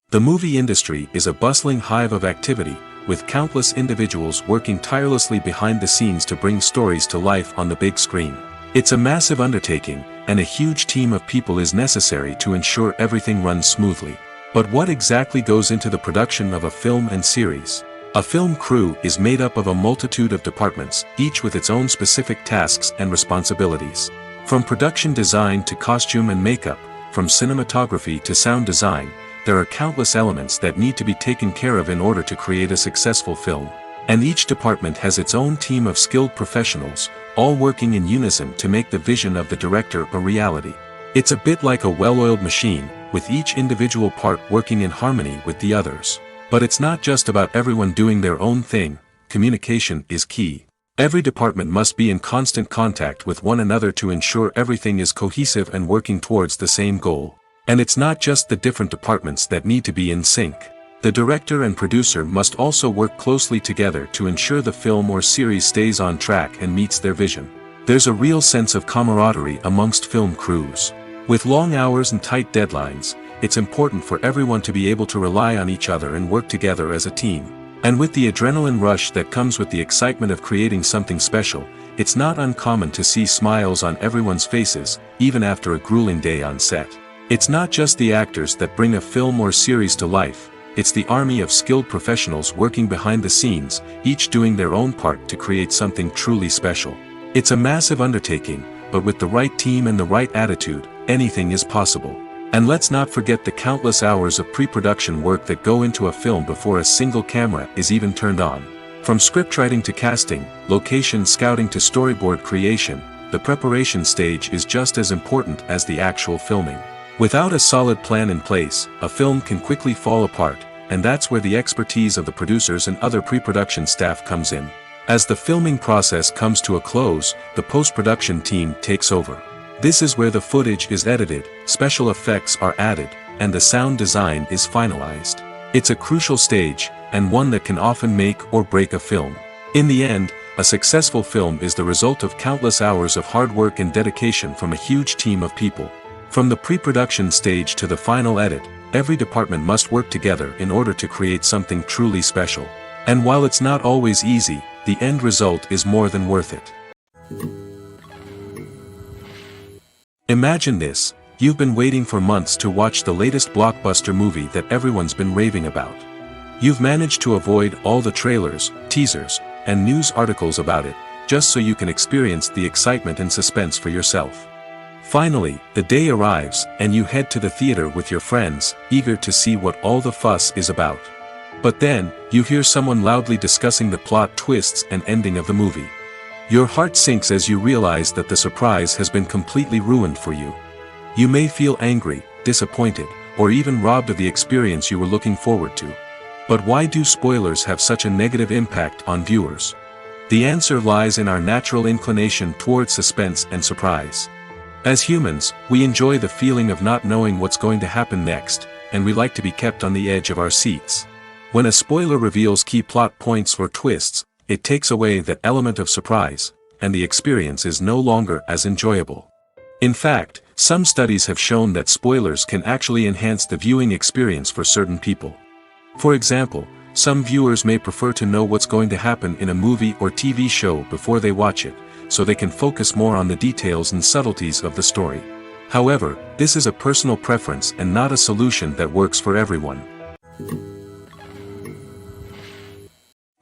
The movie industry is a bustling hive of activity, with countless individuals working tirelessly behind the scenes to bring stories to life on the big screen. It's a massive undertaking, and a huge team of people is necessary to ensure everything runs smoothly. But what exactly goes into the production of a film and series? A film crew is made up of a multitude of departments, each with its own specific tasks and responsibilities. From production design to costume and makeup, from cinematography to sound design, there are countless elements that need to be taken care of in order to create a successful film. And each department has its own team of skilled professionals, all working in unison to make the vision of the director a reality. It's a bit like a well-oiled machine, with each individual part working in harmony with the others. But it's not just about everyone doing their own thing. Communication is key. Every department must be in constant contact with one another to ensure everything is cohesive and working towards the same goal. And it's not just the different departments that need to be in sync. The director and producer must also work closely together to ensure the film or series stays on track and meets their vision. There's a real sense of camaraderie amongst film crews. With long hours and tight deadlines, it's important for everyone to be able to rely on each other and work together as a team. And with the adrenaline rush that comes with the excitement of creating something special, it's not uncommon to see smiles on everyone's faces, even after a grueling day on set. It's not just the actors that bring a film or series to life, it's the army of skilled professionals working behind the scenes, each doing their own part to create something truly special. It's a massive undertaking, but with the right team and the right attitude, anything is possible. And let's not forget the countless hours of pre-production work that go into a film before a single camera is even turned on. From scriptwriting to casting, location scouting to storyboard creation, the preparation stage is just as important as the actual filming. Without a solid plan in place, a film can quickly fall apart, and that's where the expertise of the producers and other pre-production staff comes in. As the filming process comes to a close, the post-production team takes over. This is where the footage is edited, special effects are added, and the sound design is finalized. It's a crucial stage, and one that can often make or break a film. In the end, a successful film is the result of countless hours of hard work and dedication from a huge team of people. From the pre-production stage to the final edit, every department must work together in order to create something truly special. And while it's not always easy, the end result is more than worth it. Imagine this: you've been waiting for months to watch the latest blockbuster movie that everyone's been raving about. You've managed to avoid all the trailers, teasers, and news articles about it, just so you can experience the excitement and suspense for yourself. Finally, the day arrives, and you head to the theater with your friends, eager to see what all the fuss is about. But then, you hear someone loudly discussing the plot twists and ending of the movie. Your heart sinks as you realize that the surprise has been completely ruined for you. You may feel angry, disappointed, or even robbed of the experience you were looking forward to. But why do spoilers have such a negative impact on viewers? The answer lies in our natural inclination towards suspense and surprise. As humans, we enjoy the feeling of not knowing what's going to happen next, and we like to be kept on the edge of our seats. When a spoiler reveals key plot points or twists, it takes away that element of surprise, and the experience is no longer as enjoyable. In fact, some studies have shown that spoilers can actually enhance the viewing experience for certain people. For example, some viewers may prefer to know what's going to happen in a movie or TV show before they watch it, so they can focus more on the details and subtleties of the story. However, this is a personal preference and not a solution that works for everyone.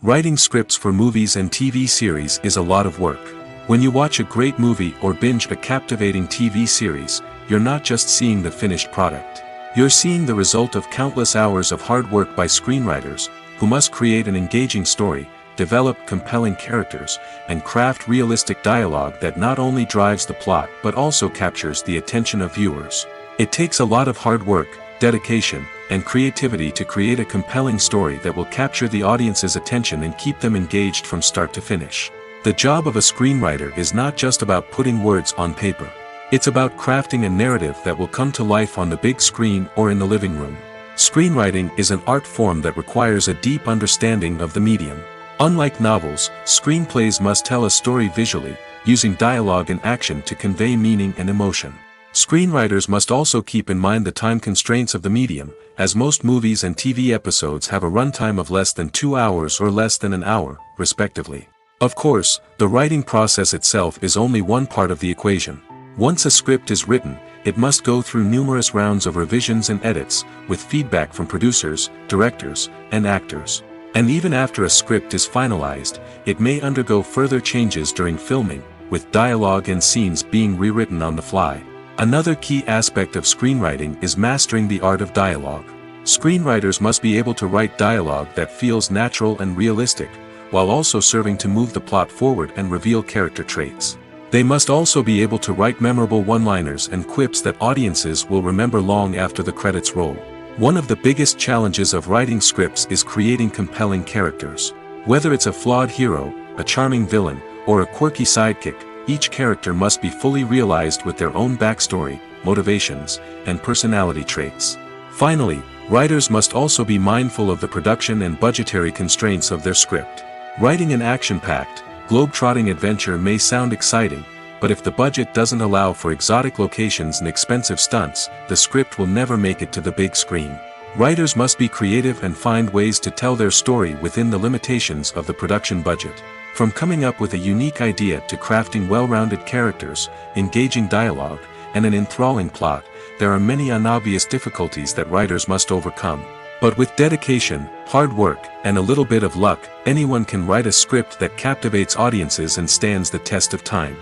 Writing scripts for movies and TV series is a lot of work. When you watch a great movie or binge a captivating TV series, you're not just seeing the finished product. You're seeing the result of countless hours of hard work by screenwriters, who must create an engaging story, develop compelling characters, and craft realistic dialogue that not only drives the plot but also captures the attention of viewers. It takes a lot of hard work, dedication, and creativity to create a compelling story that will capture the audience's attention and keep them engaged from start to finish. The job of a screenwriter is not just about putting words on paper. It's about crafting a narrative that will come to life on the big screen or in the living room. Screenwriting is an art form that requires a deep understanding of the medium. Unlike novels, screenplays must tell a story visually, using dialogue and action to convey meaning and emotion. Screenwriters must also keep in mind the time constraints of the medium, as most movies and TV episodes have a runtime of less than 2 hours or less than an hour, respectively. Of course, the writing process itself is only one part of the equation. Once a script is written, it must go through numerous rounds of revisions and edits, with feedback from producers, directors, and actors. And even after a script is finalized, it may undergo further changes during filming, with dialogue and scenes being rewritten on the fly. Another key aspect of screenwriting is mastering the art of dialogue. Screenwriters must be able to write dialogue that feels natural and realistic, while also serving to move the plot forward and reveal character traits. They must also be able to write memorable one-liners and quips that audiences will remember long after the credits roll. One of the biggest challenges of writing scripts is creating compelling characters. Whether it's a flawed hero, a charming villain, or a quirky sidekick, each character must be fully realized with their own backstory, motivations, and personality traits. Finally, writers must also be mindful of the production and budgetary constraints of their script. Writing an action-packed, globe-trotting adventure may sound exciting, but if the budget doesn't allow for exotic locations and expensive stunts, the script will never make it to the big screen. Writers must be creative and find ways to tell their story within the limitations of the production budget. From coming up with a unique idea to crafting well-rounded characters, engaging dialogue, and an enthralling plot, there are many unobvious difficulties that writers must overcome. But with dedication, hard work, and a little bit of luck, anyone can write a script that captivates audiences and stands the test of time.